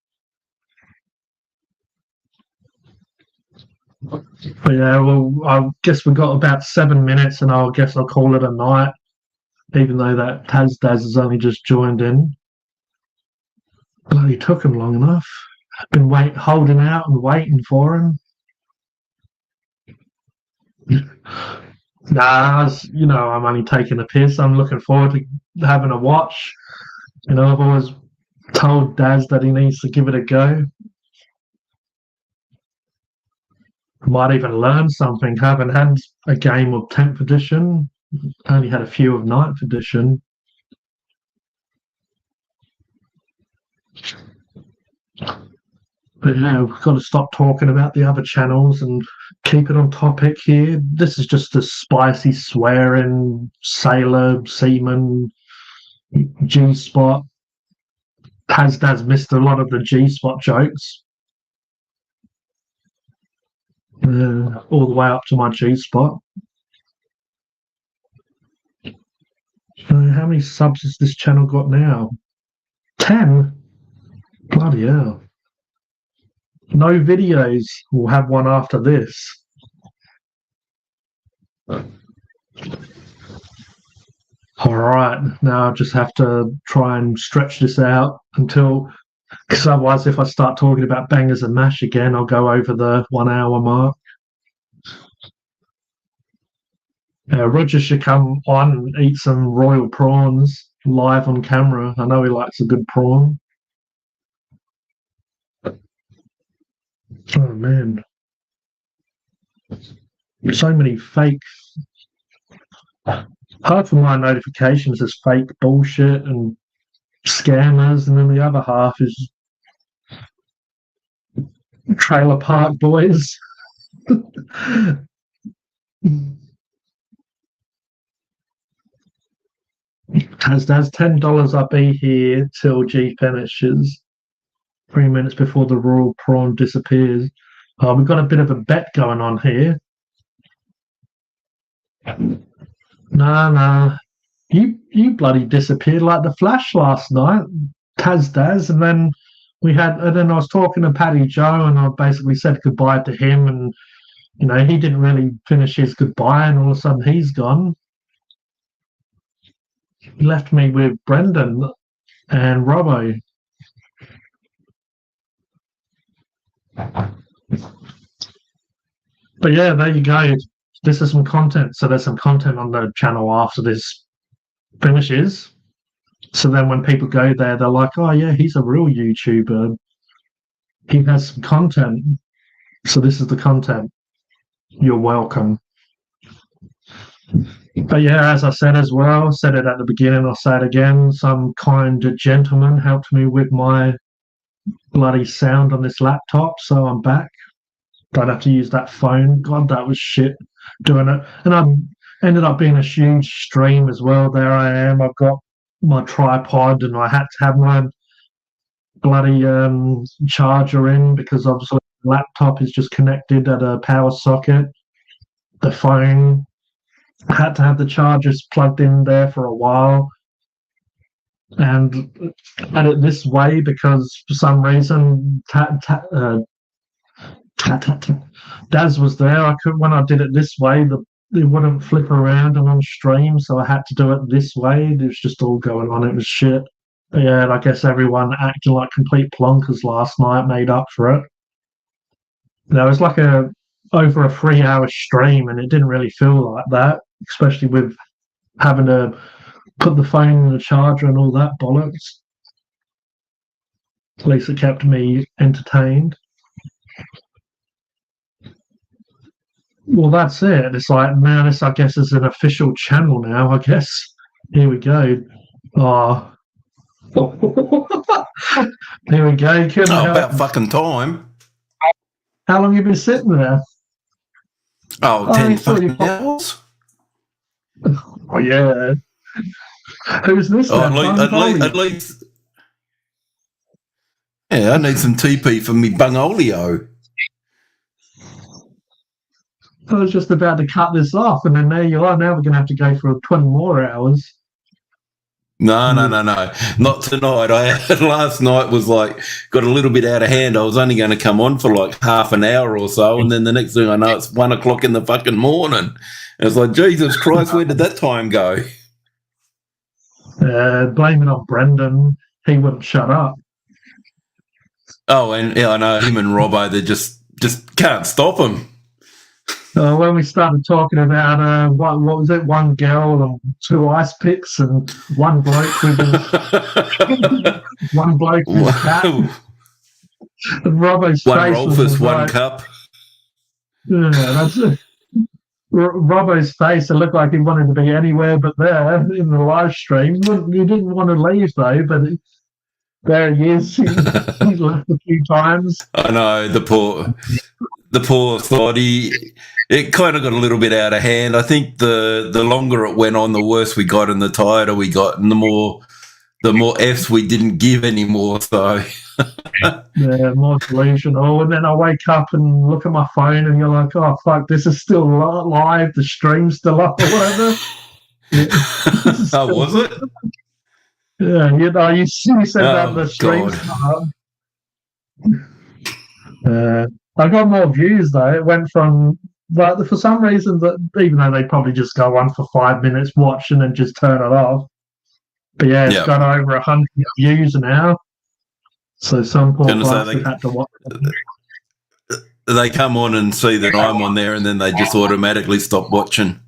But yeah, well, I guess we've got about 7 minutes, and I guess I'll call it a night, even though that Daz has only just joined in. Bloody took him long enough. Been holding out and waiting for him. Nah, I'm only taking a piss. I'm looking forward to having a watch. I've always told Daz that he needs to give it a go. Might even learn something. Haven't had a game of 10th edition. Only had a few of 9th edition. But we've got to stop talking about the other channels and keep it on topic here. This is just a spicy swearing sailor, seaman, G-spot. Daz missed a lot of the G-spot jokes. All the way up to my G-spot. How many subs has this channel got now? 10? Bloody hell. No videos. We'll have one after this. Alright, now I just have to try and stretch this out because otherwise if I start talking about bangers and mash again, I'll go over the 1 hour mark. Roger should come on and eat some royal prawns live on camera. I know he likes a good prawn. Oh man, so many fake. Half of my notifications is fake bullshit and scammers, and then the other half is Trailer Park Boys. Has $10. I'll be here till G finishes. 3 minutes before the royal prawn disappears. Oh, we've got a bit of a bet going on here. No. You bloody disappeared like the Flash last night, Daz, and then I was talking to Paddy Joe, and I basically said goodbye to him, and he didn't really finish his goodbye, and all of a sudden he's gone. He left me with Brendan and Robbo. But yeah, there you go. This is some content. So there's some content on the channel after this finishes. So then when people go there, they're like, oh yeah, he's a real YouTuber. He has some content. So this is the content. You're welcome. But yeah, as I said as well, said it at the beginning, I'll say it again, some kind gentleman helped me with my bloody sound on this laptop, so I'm back. Don't have to use that phone. God, that was shit doing it. And I ended up being a huge stream as well. There I am. I've got my tripod, and I had to have my bloody charger in because obviously the laptop is just connected at a power socket. The phone, I had to have the chargers plugged in there for a while. And had it this way because for some reason Daz was there. When I did it this way, it wouldn't flip around and on stream, so I had to do it this way. It was just all going on. It was shit. But yeah, I guess everyone acting like complete plonkers last night made up for it. There was like over a 3-hour stream, and it didn't really feel like that, especially with having to put the phone in the charger and all that bollocks. At least it kept me entertained. Well, that's it. It's like, man, this I guess is an official channel now, I guess. Here we go. Oh. Here we go. About fucking time. How long have you been sitting there? 10 fucking hours. Oh, yeah. Who's this? At least. Yeah, I need some TP for me bungolio. I was just about to cut this off, and then there you are. Now we're going to have to go for 20 more hours. No. Not tonight. Last night was like, got a little bit out of hand. I was only going to come on for like half an hour or so, and then the next thing I know, it's 1 o'clock in the fucking morning. And it's like, Jesus Christ, where did that time go? Blame it on Brendan. He wouldn't shut up. Oh, and yeah, I know him and Robbo, they just can't stop him. When we started talking about what was it? One girl and 2 ice picks, and one bloke with one bloke with a cat. And Robbo's one face Rolfus, was one like, cup. Yeah, that's it. Robbo's face, it looked like he wanted to be anywhere but there in the live stream. He didn't want to leave though, but there he is. He's left a few times. I know, the poor thought. It kind of got a little bit out of hand. I think the longer it went on, the worse we got and the tireder we got, and the more F's we didn't give anymore. So yeah, more delusional. And then I wake up and look at my phone, and you're like, oh fuck, this is still live. The stream's still up or whatever. Oh, was it? Yeah, you said that the stream's up. I got more views though. It went from, but for some reason, that even though they probably just go on for 5 minutes, watch and then just turn it off. But yeah, it's got over 100 views now. So some poor bastard had to watch it. They come on and see that I'm on there, and then they just automatically stop watching.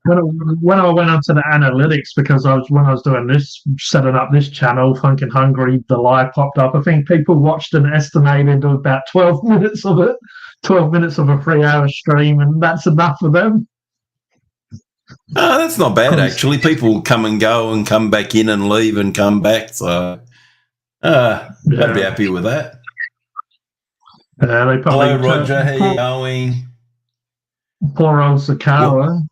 When I went onto the analytics, because when I was doing this, setting up this channel, Funkin' Hungry, the live popped up. I think people watched an estimated about 12 minutes of it, 12 minutes of a 3-hour stream, and that's enough for them. Oh, that's not bad, actually. People come and go and come back in and leave and come back, so I'd be happy with that. They probably Hello, Roger. How you going? Poor old Sakawa.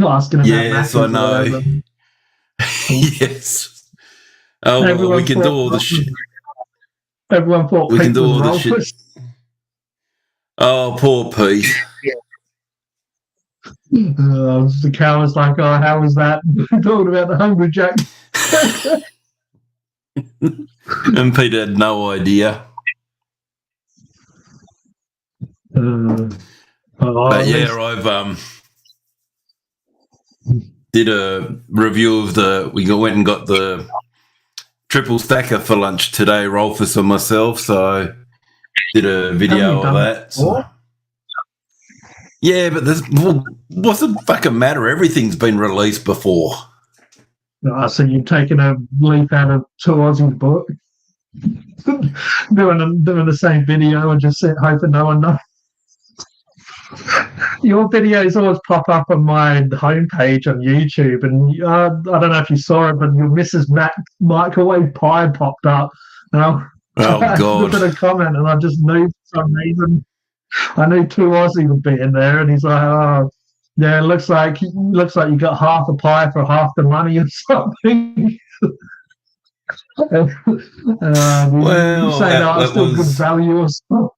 Asking about yes, I know. Yes. Oh, well, we can do all the shit. Everyone thought we Pete can do all the was shit. Oh, poor Pete. Sakawa's like, oh, how was that? Talking about the Hungry Jack. And Pete had no idea. But yeah, I've did a review of we went and got the triple stacker for lunch today, Rolfus and myself, so did a video of that. So. Yeah, but what's the fucking matter? Everything's been released before. So you've taken a leaf out of Two Aussies' book, doing the same video and just hoping no one knows. Your videos always pop up on my homepage on YouTube, and I don't know if you saw it, but your Mrs. Microwave Pie popped up. And I God! Put a comment, and I just knew for some reason. I knew Two Aussie would be in there, and he's like, "Oh, yeah, it looks like you got half a pie for half the money or something." Well, saying that still good value or something.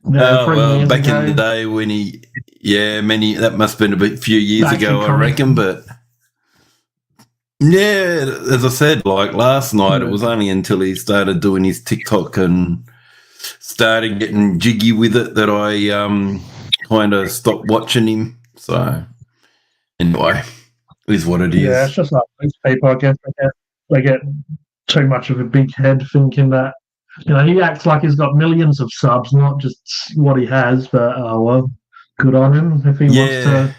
Back in the day when that must have been a few years ago, I reckon. But yeah, as I said, like last night, it was only until he started doing his TikTok and started getting jiggy with it that I kind of stopped watching him. So anyway, it is what it is. Yeah, it's just like these people, I guess they get too much of a big head thinking that, he acts like he's got millions of subs, not just what he has, but well, good on him if he wants to.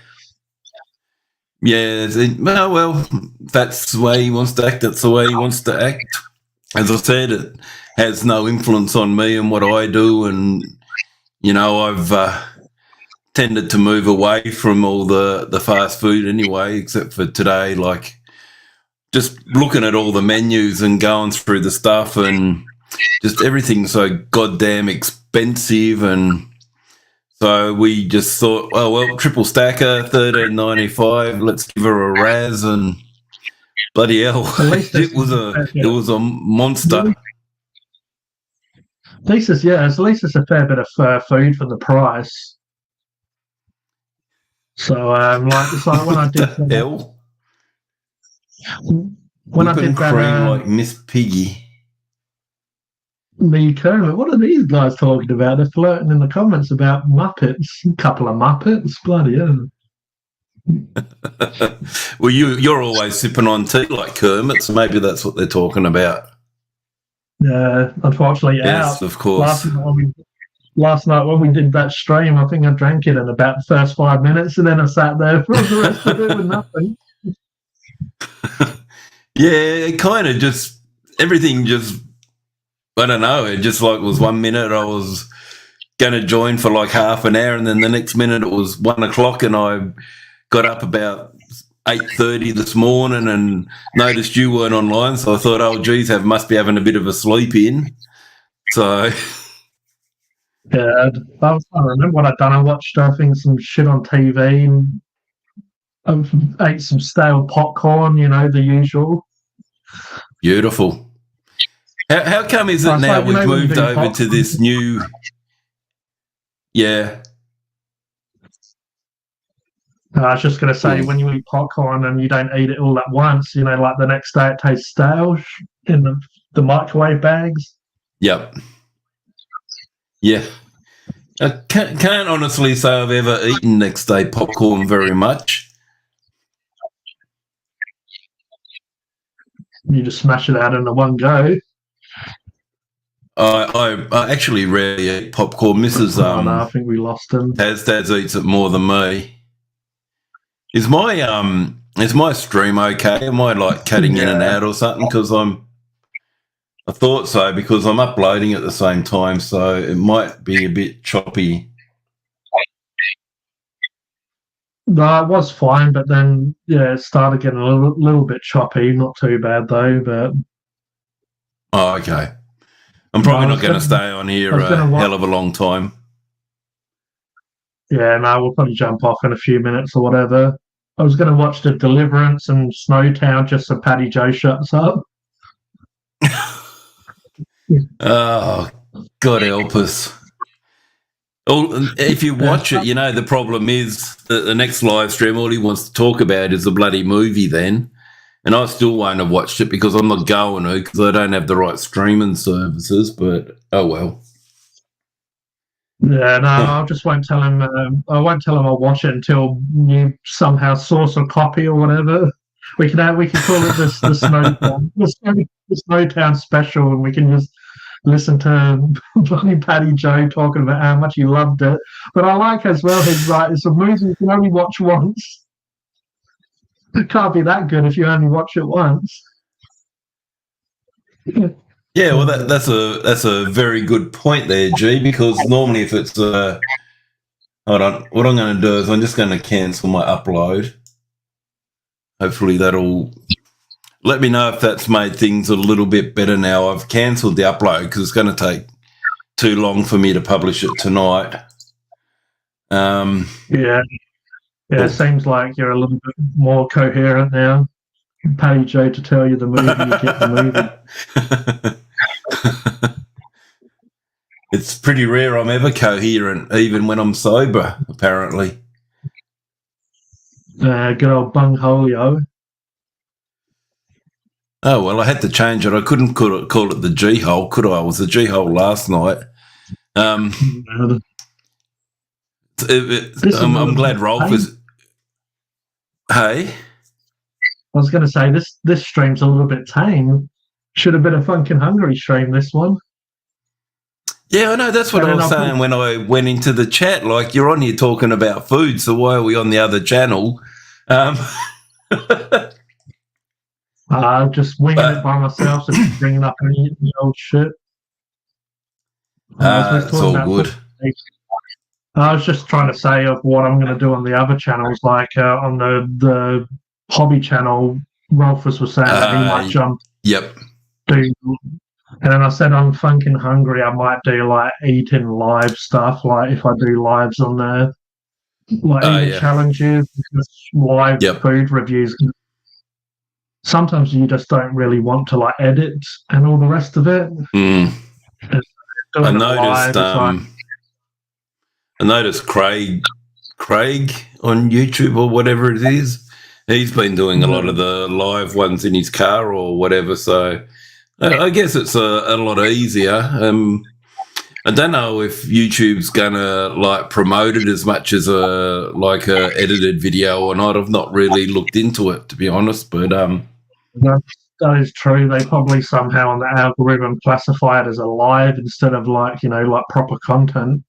Yeah, well, that's the way he wants to act. That's the way he wants to act. As I said, it has no influence on me and what I do, and I've tended to move away from all the fast food anyway, except for today, like just looking at all the menus and going through the stuff, and just everything's so goddamn expensive. And so we just thought, oh well, triple stacker, $13.95. Let's give her a raz, and bloody hell, it was a monster. At least it's a fair bit of food for the price. So it's like when I did hell. When I did that, like Miss Piggy. Me Kermit, what are these guys talking about? They're flirting in the comments about Muppets. A couple of Muppets, bloody hell. Well, you're always sipping on tea like Kermit, so maybe that's what they're talking about. Yeah, unfortunately, yes, of course. Last night when we did that stream, I think I drank it in about the first 5 minutes, and then I sat there for the rest of it with nothing. Yeah, it kind of just everything just. I don't know. It just like was 1 minute I was going to join for like half an hour, and then the next minute it was 1 o'clock, and I got up about 8:30 this morning and noticed you weren't online. So I thought, oh, geez, must be having a bit of a sleep in. So yeah, I remember what I'd done. I watched some shit on TV and I ate some stale popcorn. The usual. Beautiful. How come is it now we've moved over to this new? Yeah. I was just going to say, when you eat popcorn and you don't eat it all at once, like the next day it tastes stale in the microwave bags. Yep. Yeah. I can't honestly say I've ever eaten next day popcorn very much. You just smash it out in one go. I actually rarely eat popcorn. Mrs. Oh, no, I think we lost him. Daz eats it more than me. Is my stream okay? Am I like cutting in and out or something? Because I thought so because I'm uploading at the same time, so it might be a bit choppy. No, it was fine, but then it started getting a little bit choppy. Not too bad though, but okay. I'm probably not going to stay on here a hell of a long time. Yeah, no, we'll probably jump off in a few minutes or whatever. I was going to watch The Deliverance and Snowtown just so Paddy Joe shuts up. Oh, God help us. If you watch it, the problem is that the next live stream, all he wants to talk about is the bloody movie then. And I still won't have watched it because I'm not going to because I don't have the right streaming services, but oh well. Yeah, no, I just won't tell him. I won't tell him I'll watch it until you somehow source a copy or whatever. We can call it the Snowtown, the Snowtown special, and we can just listen to bloody Paddy Joe talking about how much he loved it. But I like as well his it's a movie you can only watch once. It can't be that good if you only watch it once. Yeah, well, that's a very good point there, G. Because normally, if it's hold on, what I'm going to do is I'm just going to cancel my upload. Hopefully, that'll let me know if that's made things a little bit better now. I've cancelled the upload because it's going to take too long for me to publish it tonight. Yeah, it seems like you're a little bit more coherent now. Paddy Joe to tell you the movie, you get the movie. It's pretty rare I'm ever coherent, even when I'm sober, apparently. Good old Bungholio. Oh, well, I had to change it. I couldn't call it the G-hole, could I? It was the G-hole last night. I'm glad Rolf is... Hey? I was going to say, this stream's a little bit tame. Should have been a Funkin' Hungry stream, this one. Yeah, I know. That's what I was saying when I went into the chat. Like, you're on here talking about food, so why are we on the other channel? Just winging it by myself, so just bringing up any old shit. It's all good. I was just trying to say of what I'm going to do on the other channels, like on the hobby channel. Rolfus was saying that he might jump. Yep. And then I said on Funkin' Hungry, I might do like eating live stuff, like if I do lives on there, like eating challenges, live food reviews. Sometimes you just don't really want to like edit and all the rest of it. I noticed Craig on YouTube or whatever it is. He's been doing a lot of the live ones in his car or whatever. So I guess it's a lot easier. I don't know if YouTube's gonna like promote it as much as a edited video or not. I've not really looked into it, to be honest. But that is true. They probably somehow on the algorithm classify it as a live instead of like proper content.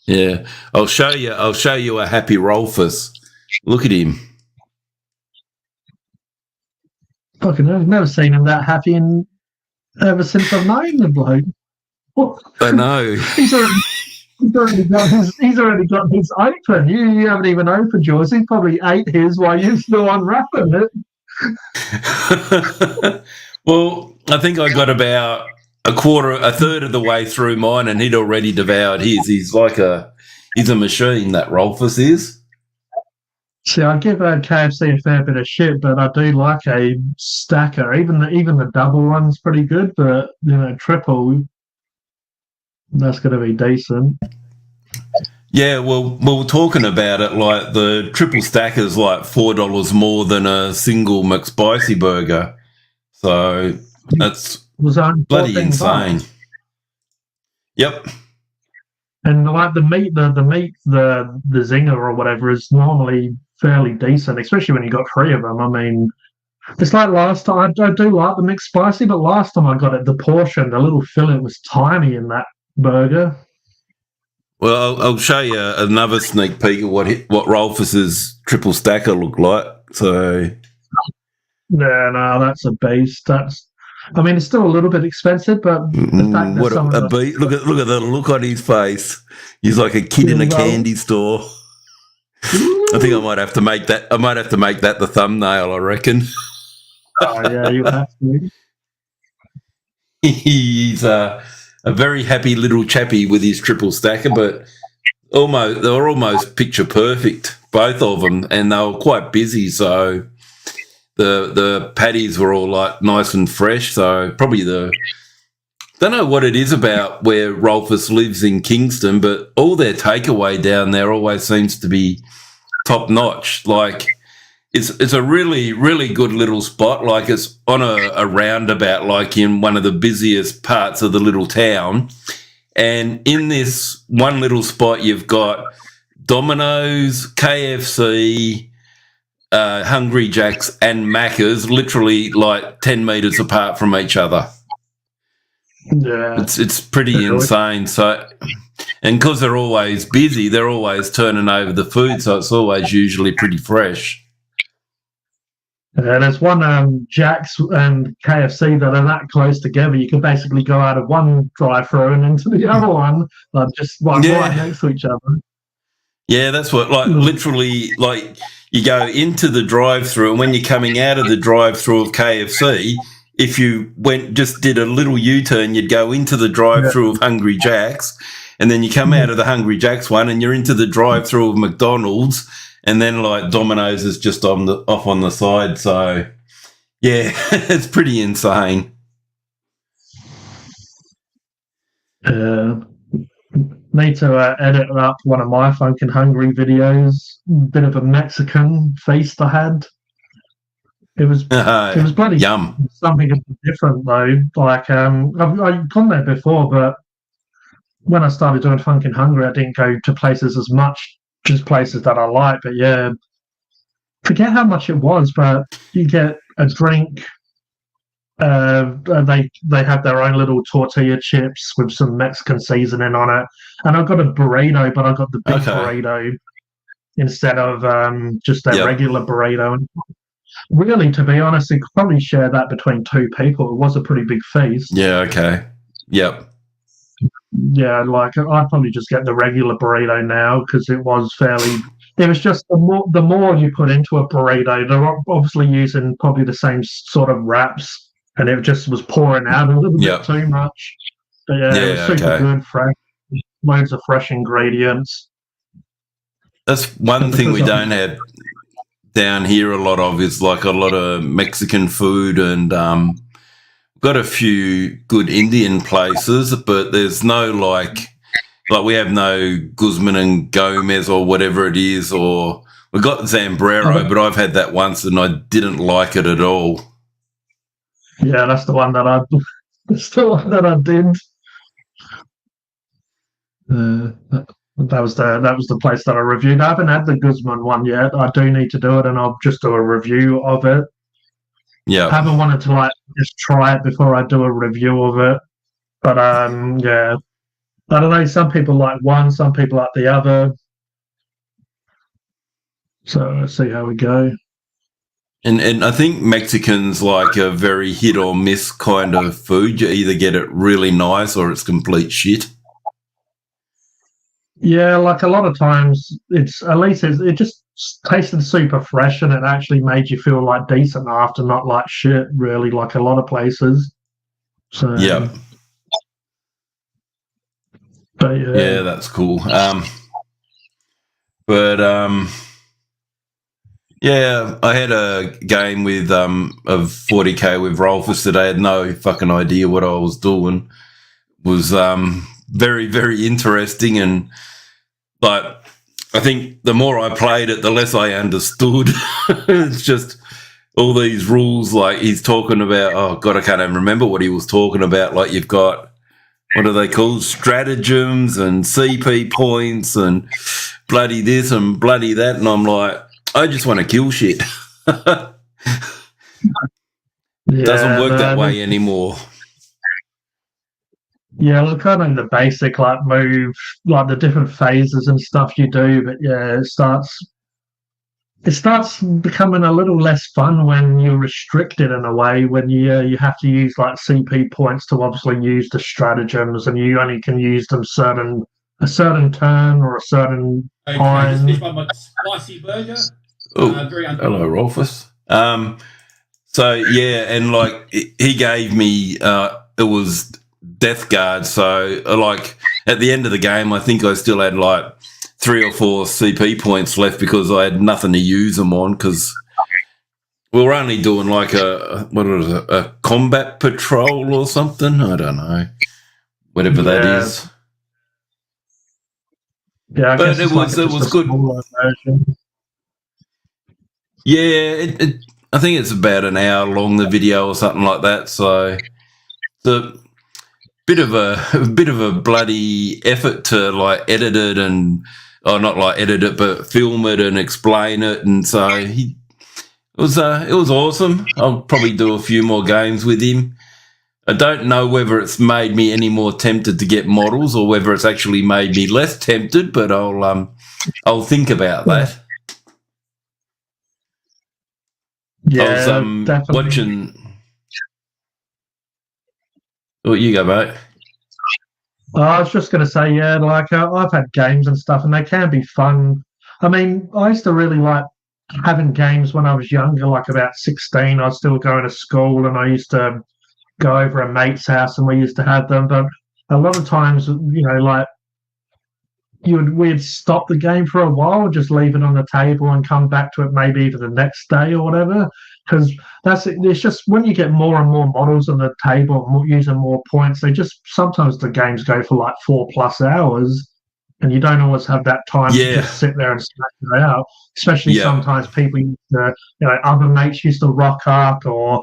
Yeah, I'll show you a happy Rolfus. Look at him. Fucking, I've never seen him that happy ever since I've known the bloke. I know. He's already got his open. You haven't even opened yours. He probably ate his while you're still unwrapping it. Well, I think I got about a third of the way through mine, and he'd already devoured his. He's a machine, that Rolfus is. See, I give KFC a fair bit of shit, but I do like a stacker. Even the double one's pretty good, but triple, that's going to be decent. Yeah, well, we were talking about it. Like the triple stacker is like $4 more than a single McSpicy burger, so that's bloody insane. $14. Yep. And like the zinger or whatever is normally fairly decent, especially when you got 3 of them. I mean, It's like last time. I do like the mixed spicy, but last time I got it, the portion, the little fillet was tiny in that burger. Well, I'll show you another sneak peek of what Rolfus's triple stacker looked like. So, Yeah, no, that's a beast. I mean, it's still a little bit expensive, but the fact that what a beast! Look at the look on his face. He's like a kid in a candy store. I think I might have to make that. I might have to make that the thumbnail. I reckon. Oh yeah, you have to. He's a very happy little chappy with his triple stacker, but they're almost picture perfect, both of them, and they were quite busy. So the patties were all like nice and fresh. So probably don't know what it is about where Rolfus lives in Kingston, but all their takeaway down there always seems to be top notch. Like it's a really, really good little spot. Like it's on a roundabout, like in one of the busiest parts of the little town. And in this one little spot, you've got Domino's, KFC, Hungry Jack's, and Macca's, literally like 10 metres apart from each other. Yeah, it's pretty insane. So, and because they're always busy, they're always turning over the food, so it's always usually pretty fresh. There's one Jack's and KFC that are that close together. You can basically go out of one drive-through and into the other one, like just right next to each other. Yeah, that's what, like, literally, like, you go into the drive-through, and when you're coming out of the drive-through of KFC, if you did a little U-turn, you'd go into the drive-through of Hungry Jack's, and then you come out of the Hungry Jack's one, and you're into the drive-through of McDonald's, and then like Domino's is just off on the side. So yeah, it's pretty insane. Need to edit up one of my Funkin' Hungry videos. Bit of a Mexican feast I had. It was bloody yum. Something different though. Like I've gone there before, but when I started doing Funkin' Hungry, I didn't go to places as much, just places that I like. But yeah, forget how much it was, but you get a drink. They have their own little tortilla chips with some Mexican seasoning on it, and I got a burrito, but I got the big burrito instead of just a regular burrito. And really, to be honest, you could probably share that between two people. It was a pretty big feast. Yeah. Okay. Yep. Yeah, like I'd probably just get the regular burrito now because it was fairly. It was just the more you put into a burrito, they're obviously using probably the same sort of wraps, and it just was pouring out a little bit too much. But yeah, it was super good, fresh, loads of fresh ingredients. That's one thing we don't have down here a lot of is like a lot of Mexican food, and got a few good Indian places, but there's no like we have no Guzman and Gomez or whatever it is, or we got Zambrero, but I've had that once and I didn't like it at all. Yeah, that's the one that I did. That was the place that I reviewed. I haven't had the Guzman one yet. I do need to do it, and I'll just do a review of it. Yeah, I haven't wanted to like just try it before I do a review of it. But yeah, I don't know. Some people like one, some people like the other. So let's see how we go. And I think Mexicans like a very hit or miss kind of food. You either get it really nice or it's complete shit. Yeah, like a lot of times, it just tasted super fresh, and it actually made you feel like decent after, not like shit. Really, like a lot of places. So yeah, but yeah, that's cool. Yeah, I had a game with of 40k with Rolfus that I had no fucking idea what I was doing. It was very, very interesting, and but I think the more I played it, the less I understood. It's just all these rules, like he's talking about. Oh God, I can't even remember what he was talking about. Like you've got, what are they called? Stratagems and CP points and bloody this and bloody that, and I'm like, I just want to kill shit. Doesn't work that way anymore. Yeah, look, I know the basic like move, like the different phases and stuff you do, but yeah, it starts becoming a little less fun when you're restricted in a way. When you have to use like CP points to obviously use the stratagems, and you only can use them a certain turn or a certain time. This one, my spicy burger. Hello, Rolfus. So yeah, and like he gave me it was Death Guard. So like at the end of the game, I think I still had like 3 or 4 CP points left because I had nothing to use them on because we were only doing like a combat patrol or something. I don't know, whatever that is. Yeah, I but guess it was good. Yeah, I think it's about an hour long, the video or something like that. So it's a bit of a bloody effort to like edit it not like edit it, but film it and explain it. And so it was awesome. I'll probably do a few more games with him. I don't know whether it's made me any more tempted to get models or whether it's actually made me less tempted, but I'll think about that. Yeah, I was definitely. watching. Oh, you go, mate. I was just going to say, yeah, like I've had games and stuff, and they can be fun. I mean, I used to really like having games when I was younger, like about 16. I was still going to school, and I used to go over a mate's house, and we used to have them. But a lot of times, like we'd stop the game for a while, just leave it on the table, and come back to it maybe even the next day or whatever. Because it's just when you get more and more models on the table, using more points, sometimes the games go for like 4+ hours, and you don't always have that time to just sit there and smash it out. Especially sometimes people used to, other mates used to rock up or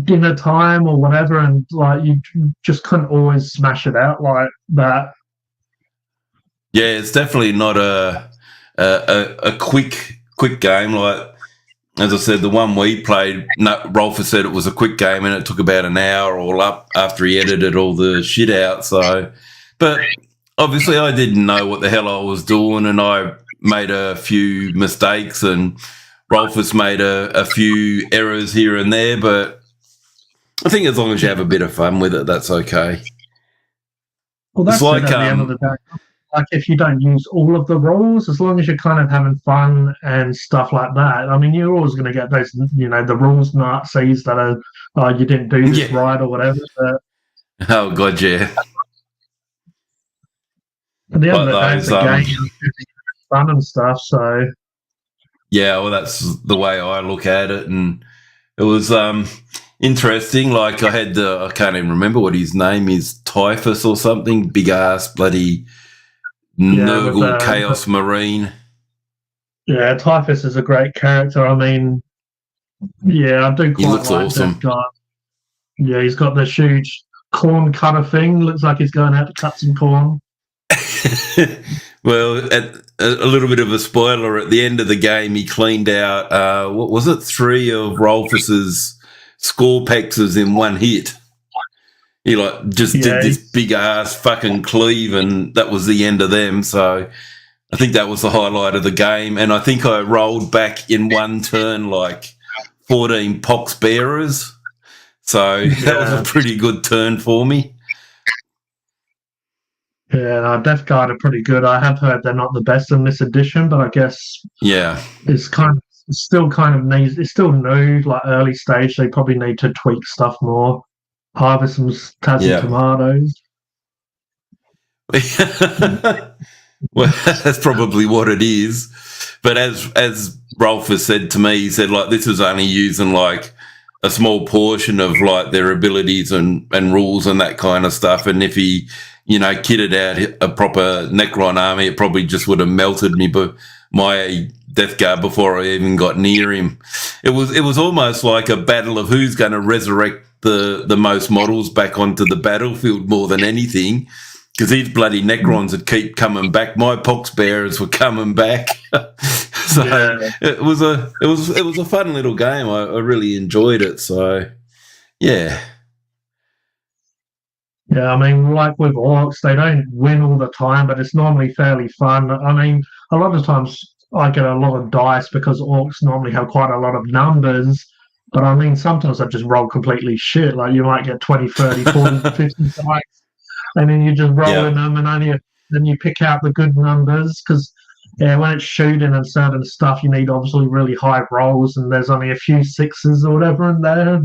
dinner time or whatever, and like you just couldn't always smash it out like that. Yeah, it's definitely not a quick game. Like as I said, the one we played, Rolfer said it was a quick game and it took about an hour all up after he edited all the shit out. So, but obviously I didn't know what the hell I was doing, and I made a few mistakes, and Rolfus made a few errors here and there. But I think as long as you have a bit of fun with it, that's okay. Well, that's like at the end of the day. Like if you don't use all of the rules, as long as you're kind of having fun and stuff like that, I mean, you're always going to get those, the rules Nazis that are, you didn't do this right or whatever. But oh God, yeah. At the end of the day, it's a game, fun and stuff. So yeah, well, that's the way I look at it, and it was interesting. Like I had I can't even remember what his name is, Typhus or something, big ass bloody. Nurgle Chaos Marine. Yeah, Typhus is a great character. I mean, yeah, I do quite he looks like awesome. That guy. Yeah, he's got this huge corn cutter thing. Looks like he's going out to cut some corn. Well, a little bit of a spoiler, at the end of the game, he cleaned out, what was it, 3 of Rolfus's Scorpexes in one hit. He did this big ass fucking cleave, and that was the end of them. So I think that was the highlight of the game. And I think I rolled back in one turn like 14 pox bearers. So that was a pretty good turn for me. Yeah, Death Guard are pretty good. I have heard they're not the best in this edition, but I guess it's still new, like early stage. They probably need to tweak stuff more. Harvest some Tassie tomatoes. Well, that's probably what it is. But as Rolf has said to me, he said this is only using like a small portion of like their abilities and rules and that kind of stuff. And if he, kitted out a proper Necron army, it probably just would have melted me, but my Death Guard before I even got near him. It was almost like a battle of who's going to resurrect the most models back onto the battlefield more than anything, because these bloody Necrons would keep coming back. My pox bearers were coming back. So Yeah. it was a fun little game. I really enjoyed it. So yeah. Yeah, I mean, like with orcs, they don't win all the time, but it's normally fairly fun. I mean, a lot of times I get a lot of dice because orcs normally have quite a lot of numbers. But I mean, sometimes I just roll completely shit. Like you might get 20, 30, 40, 50 dice, and then you just roll in them, and then you pick out the good numbers because yeah, when it's shooting and certain stuff, you need obviously really high rolls, and there's only a few sixes or whatever in there.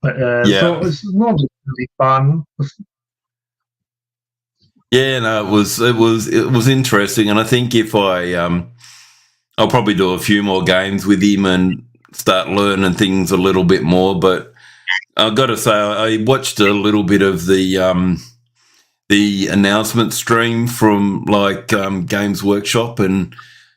But so it's not really fun. Yeah, no, it was interesting, and I think if I'll probably do a few more games with him and start learning things a little bit more. But I've got to say, I watched a little bit of the announcement stream from Games Workshop, and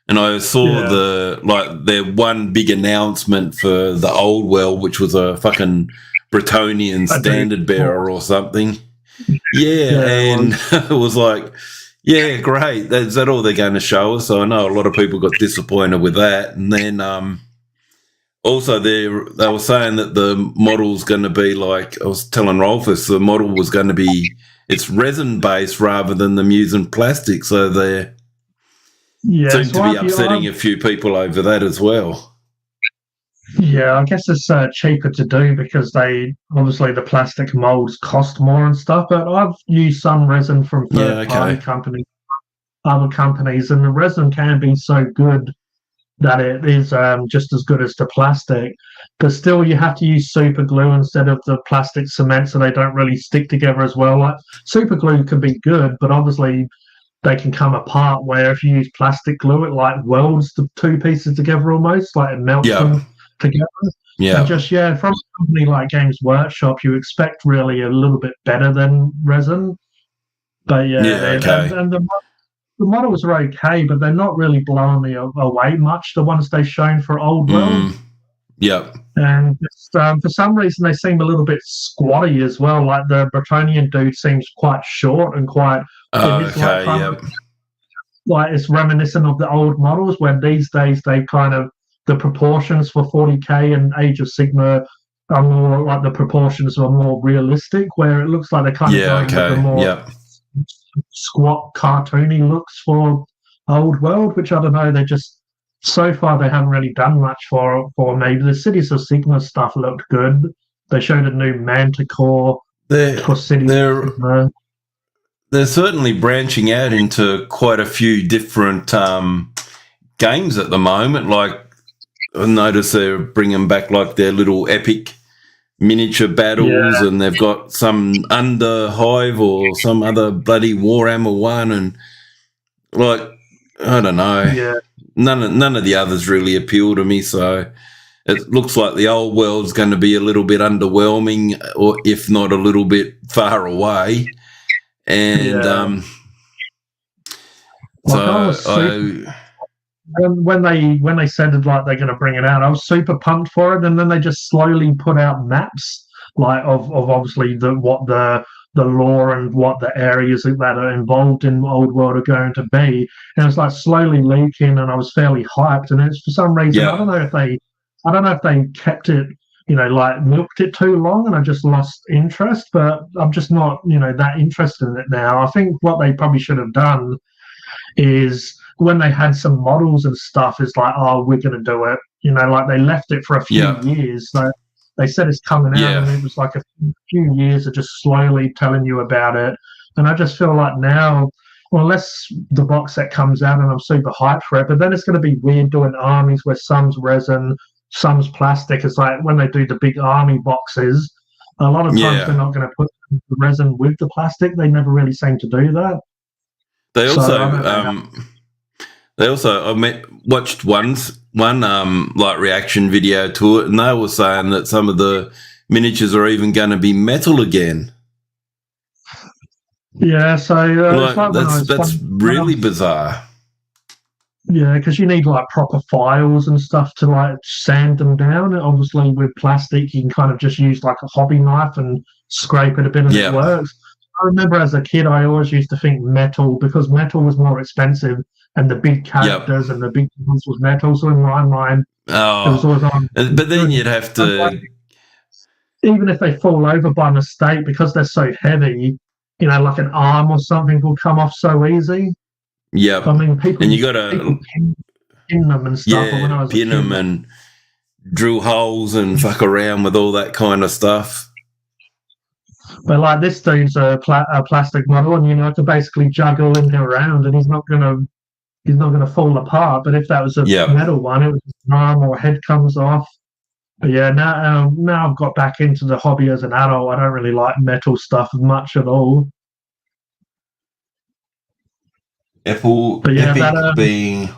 I saw their one big announcement for the Old World, which was a fucking Bretonnian standard bearer or something. Yeah, and it was like, yeah, great. Is that all they're going to show us? So I know a lot of people got disappointed with that. And then also they were saying that the model's going to be like, I was telling Rolfus, the model was going to be, it's resin-based rather than them using plastic. So they seem to be upsetting a few people over that as well. Yeah, I guess it's cheaper to do because obviously the plastic molds cost more and stuff. But I've used some resin from third-party companies, other companies, and the resin can be so good that it is just as good as the plastic. But still, you have to use super glue instead of the plastic cement, so they don't really stick together as well. Like super glue can be good, but obviously they can come apart. Where if you use plastic glue, it like welds the two pieces together almost, like it melts them together. And from a company like Games Workshop, you expect really a little bit better than resin. But and the models are okay, but they're not really blowing me away much, the ones they've shown for Old World. And for some reason they seem a little bit squatty as well. Like the Bretonnian dude seems quite short and quite like it's reminiscent of the old models, where these days they kind of the proportions for 40k and Age of Sigma are more like the proportions are more realistic, where it looks like they're kind of going with the more squat cartoony looks for Old World, which I don't know, they just so far they haven't really done much for me. The Cities of Sigma stuff looked good. They showed a new Manticore for Cities of Sigma. They're certainly branching out into quite a few different games at the moment. Like I noticed they're bringing back like their little epic miniature battles, and they've got some Under Hive or some other bloody Warhammer one, and like I don't know, none of the others really appeal to me. So it looks like the Old World's going to be a little bit underwhelming, or if not a little bit far away. And when they said like they're going to bring it out, I was super pumped for it, and then they just slowly put out maps like of obviously the lore and what the areas that are involved in Old World are going to be, and it was like slowly leaking, and I was fairly hyped. And it's for some reason I don't know if they kept it, like milked it too long, and I just lost interest. But I'm just not that interested in it now. I think what they probably should have done is, when they had some models and stuff, is like, oh, we're going to do it. Like they left it for a few years. So they said it's coming out, and it was like a few years of just slowly telling you about it. And I just feel like now, well, unless the box set comes out and I'm super hyped for it, but then it's going to be weird doing armies where some's resin, some's plastic. It's like when they do the big army boxes, a lot of times they're not going to put the resin with the plastic. They never really seem to do that. They also watched one like reaction video to it, and they were saying that some of the miniatures are even going to be metal again. Yeah, so that's really bizarre. Yeah, because you need like proper files and stuff to like sand them down. And obviously, with plastic, you can kind of just use like a hobby knife and scrape it a bit, and it works. I remember as a kid, I always used to think metal, because metal was more expensive, and the big characters and the big ones was metal. So in my mind, it was Oh, always on. but then you'd have to, Even if they fall over by mistake, because they're so heavy, you know, like an arm or something will come off so easy. yep. I mean, people And you got people to, pin them and stuff. but when I yeah, was a pin kid, them and drill holes and fuck around with all that kind of stuff. but like this dude's a plastic model, and you know, to basically juggle him around, and he's not gonna fall apart. But if that was a Yep. metal one, it was an arm or head comes off. But yeah, now I've got back into the hobby as an adult. I don't really like metal stuff much at all. But yeah, Epic being,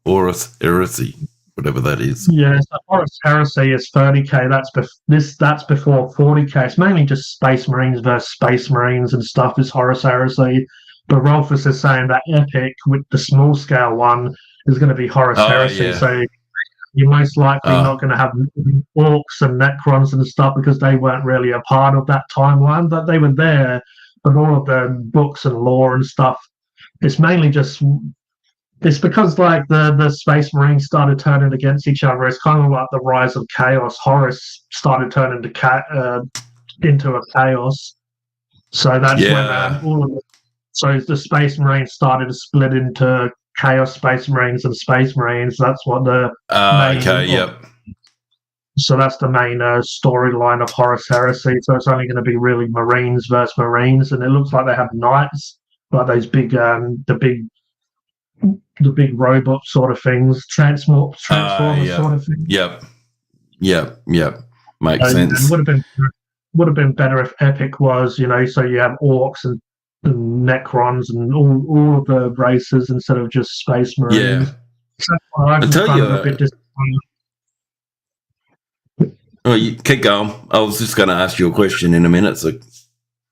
Horus Heresy, whatever that is. Yeah, so Horus Heresy is 30k. That's before 40k. It's mainly just Space Marines versus Space Marines and stuff is Horus Heresy. But Rolfus is saying that Epic with the small scale one is going to be Horus Heresy. Yeah. So you're most likely not going to have Orcs and Necrons and stuff because they weren't really a part of that timeline. But they were there. But all of the books and lore and stuff, it's mainly just. It's because like the Space Marines started turning against each other. It's kind of like the rise of chaos. Horus started turning into a chaos. So that's when so the Space Marines started to split into Chaos Space Marines and Space Marines. That's what the So that's the main storyline of Horus Heresy. So it's only going to be really Marines versus Marines, and it looks like they have knights, like those big the big robot sort of things, transformers sort of thing. Yep. Makes sense. It would have been better if Epic was, you know, so you have Orcs and Necrons and all of the races instead of just Space Marines. Yeah. I tell you, you keep going. I was just going to ask you a question in a minute. So.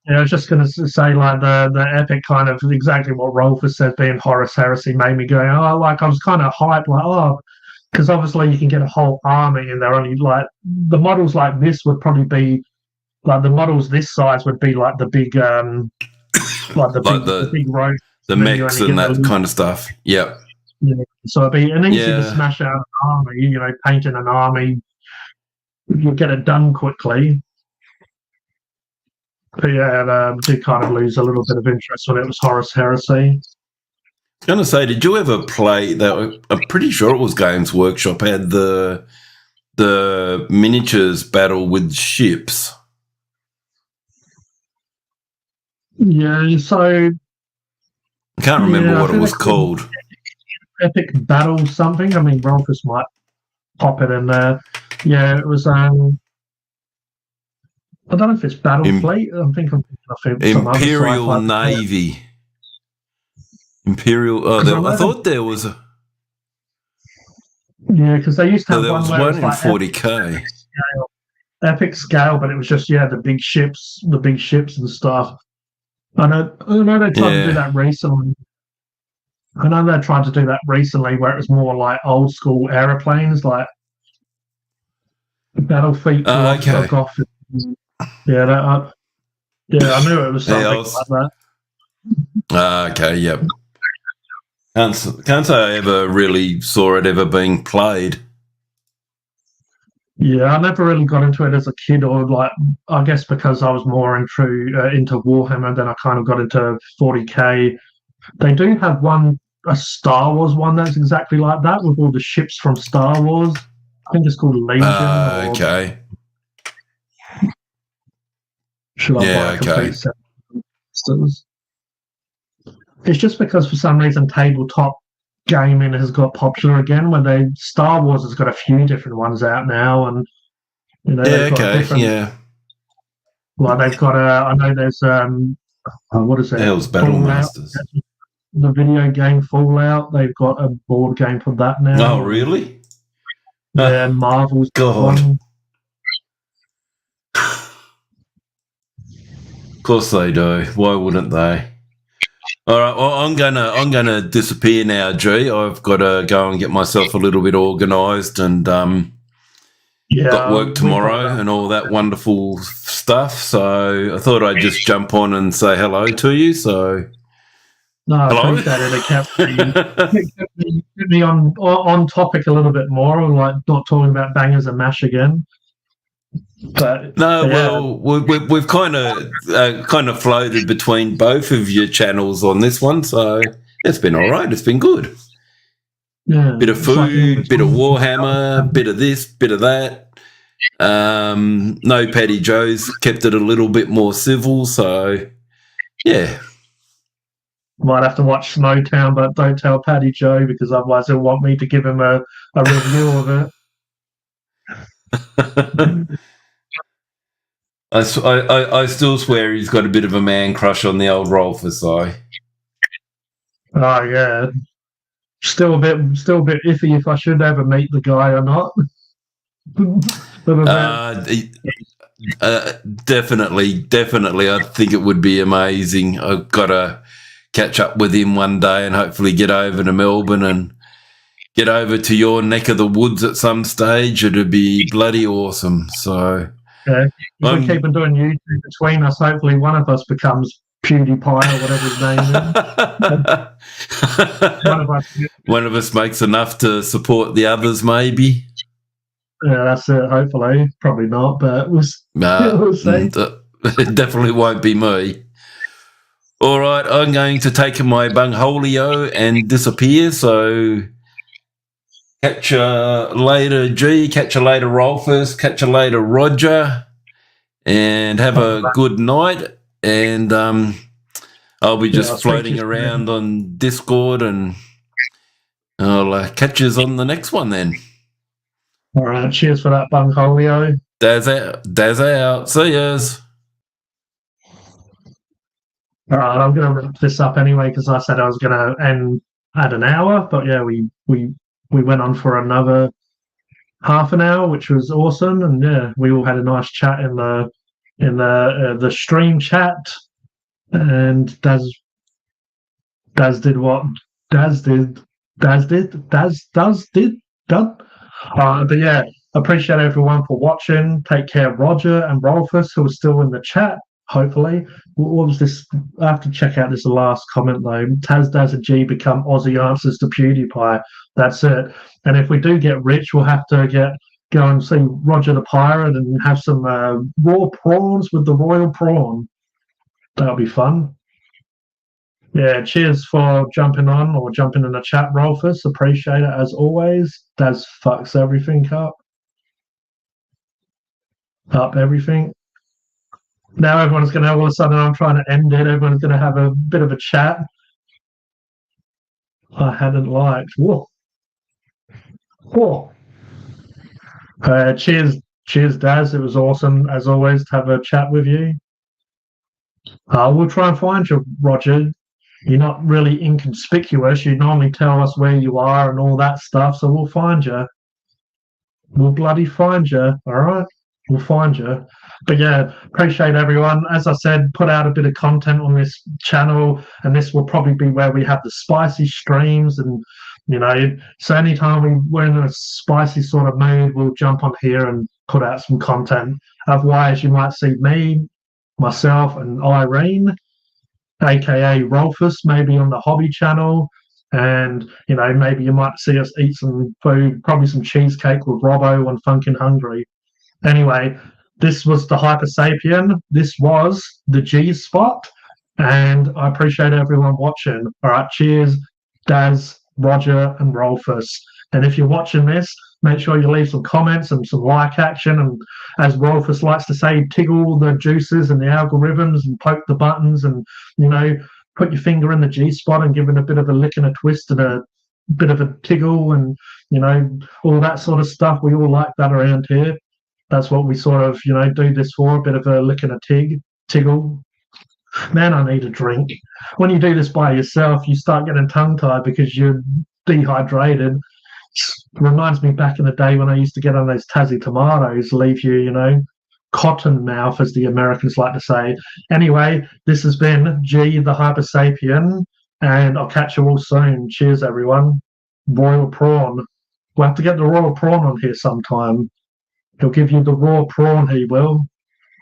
Yeah, I was just going to say, like, the Epic kind of exactly what Rolfus said, being Horus Heresy, made me go, I was kind of hyped, like, because obviously you can get a whole army and they're only, like, the models like this would probably be, like, the models this size would be, like, the big, the big road. The mechs and that kind of stuff. Yep. Yeah. So it'd be easy to smash out an army, you know, painting an army, you'll get it done quickly. But yeah, did kind of lose a little bit of interest when it was Horus Heresy. I was going to say, did you ever play that? I'm pretty sure it was Games Workshop had the miniatures battle with ships. Yeah, so I can't remember what it was called. Epic Battle something. I mean, Rolfus might pop it in there. Yeah, it was. I don't know if it's Battlefleet. I'm thinking of Imperial Navy. Imperial. I thought there was a. Yeah, because they used to have there was one in 40k. Epic scale, but it was just the big ships and stuff. I know they tried to do that recently. I know they tried to do that recently, where it was more like old school aeroplanes, like Battlefleet. Okay. Yeah, I knew it was something like that. Okay, yep. Can't say I ever really saw it ever being played. Yeah, I never really got into it as a kid, or like I guess because I was more into Warhammer, then I kind of got into 40k. They do have a Star Wars one that's exactly like that with all the ships from Star Wars. I think it's called Legion. Okay. Should I buy a complete set? It's just because for some reason tabletop gaming has got popular again. When Star Wars has got a few different ones out now, and you know, Well, they've got I know there's what is it? Hell's Battle Masters. The video game Fallout. They've got a board game for that now. Oh, really? Yeah, Marvel's God. one. Of course they do. Why wouldn't they? All right. Well, I'm gonna disappear now, G. I've got to go and get myself a little bit organised, and got work tomorrow and all that wonderful stuff. So I thought I'd just jump on and say hello to you. So No, I Hello? appreciate it. It kept me on topic a little bit more, like not talking about bangers and mash again. But No, yeah, well, we've kind of floated between both of your channels on this one, so it's been all right. It's been good. yeah, Bit of it's like in food, bit of between. Warhammer, bit of this, bit of that. No Paddy Joe's kept it a little bit more civil, so yeah. Might have to watch Snowtown, but don't tell Paddy Joe because otherwise he'll want me to give him a review of it. I still swear he's got a bit of a man crush on the old Rolfus, so. Oh yeah, still a bit iffy if I should ever meet the guy or not. Definitely. I think it would be amazing. I've got to catch up with him one day and hopefully get over to Melbourne and get over to your neck of the woods at some stage. It'd be bloody awesome. So, yeah, if we keep on doing YouTube between us, hopefully one of us becomes PewDiePie or whatever his name is. One of us makes enough to support the others, maybe. Yeah, that's it. Hopefully, probably not, but we'll see. It definitely won't be me. All right, I'm going to take my bungholio and disappear. So, catch you later, G. Catch you later, Rolfus. Catch you later, Roger. And have a good night. And I'll be just floating around on Discord, and I'll catch you on the next one then. All right, cheers for that, bungholio. Daz out. See yous. All right, I'm going to wrap this up anyway because I said I was going to end at an hour, but yeah, we went on for another half an hour, which was awesome, and yeah, we all had a nice chat in the stream chat, and Daz did what Daz did. But yeah, appreciate everyone for watching. Take care, Roger and Rolfus, who are still in the chat. Hopefully, what was this? I have to check out this last comment though. Daz and G become Aussie answers to PewDiePie. That's it. And if we do get rich, we'll have to go and see Roger the Pirate and have some raw prawns with the royal prawn. That'll be fun. Yeah, cheers for jumping on or jumping in the chat, Rolfus. Appreciate it as always. Daz fucks everything up. Everything. Now everyone's going to, all of a sudden I'm trying to end it. Everyone's going to have a bit of a chat. I hadn't liked. Whoa. Cheers, Daz. It was awesome, as always, to have a chat with you. We'll try and find you, Roger. You're not really inconspicuous. You normally tell us where you are and all that stuff, so we'll find you. We'll bloody find you, all right? We'll find you. But yeah, appreciate everyone. As I said, put out a bit of content on this channel, and this will probably be where we have the spicy streams. And, you know, so anytime we're in a spicy sort of mood, we'll jump on here and put out some content. Otherwise, you might see me, myself, and Irene, aka Rolfus, maybe on the hobby channel. And, you know, maybe you might see us eat some food, probably some cheesecake with Robbo on Funkin' Hungry. Anyway, this was the Hyper Sapien. This was the G Spot. And I appreciate everyone watching. All right, cheers, Daz, Roger, and Rolfus. And if you're watching this, make sure you leave some comments and some like action. And as Rolfus likes to say, tickle the juices and the algorithms and poke the buttons and, you know, put your finger in the G spot and give it a bit of a lick and a twist and a bit of a tickle and, you know, all that sort of stuff. We all like that around here. That's what we sort of, you know, do this for, a bit of a lick and a tickle. Man, I need a drink. When you do this by yourself, you start getting tongue-tied because you're dehydrated. It reminds me back in the day when I used to get on those Tassie tomatoes, leave you, you know, cotton mouth, as the Americans like to say. Anyway, this has been G, the Hyper Sapien, and I'll catch you all soon. Cheers, everyone. Royal prawn. We'll have to get the royal prawn on here sometime. He'll give you the raw prawn, he will.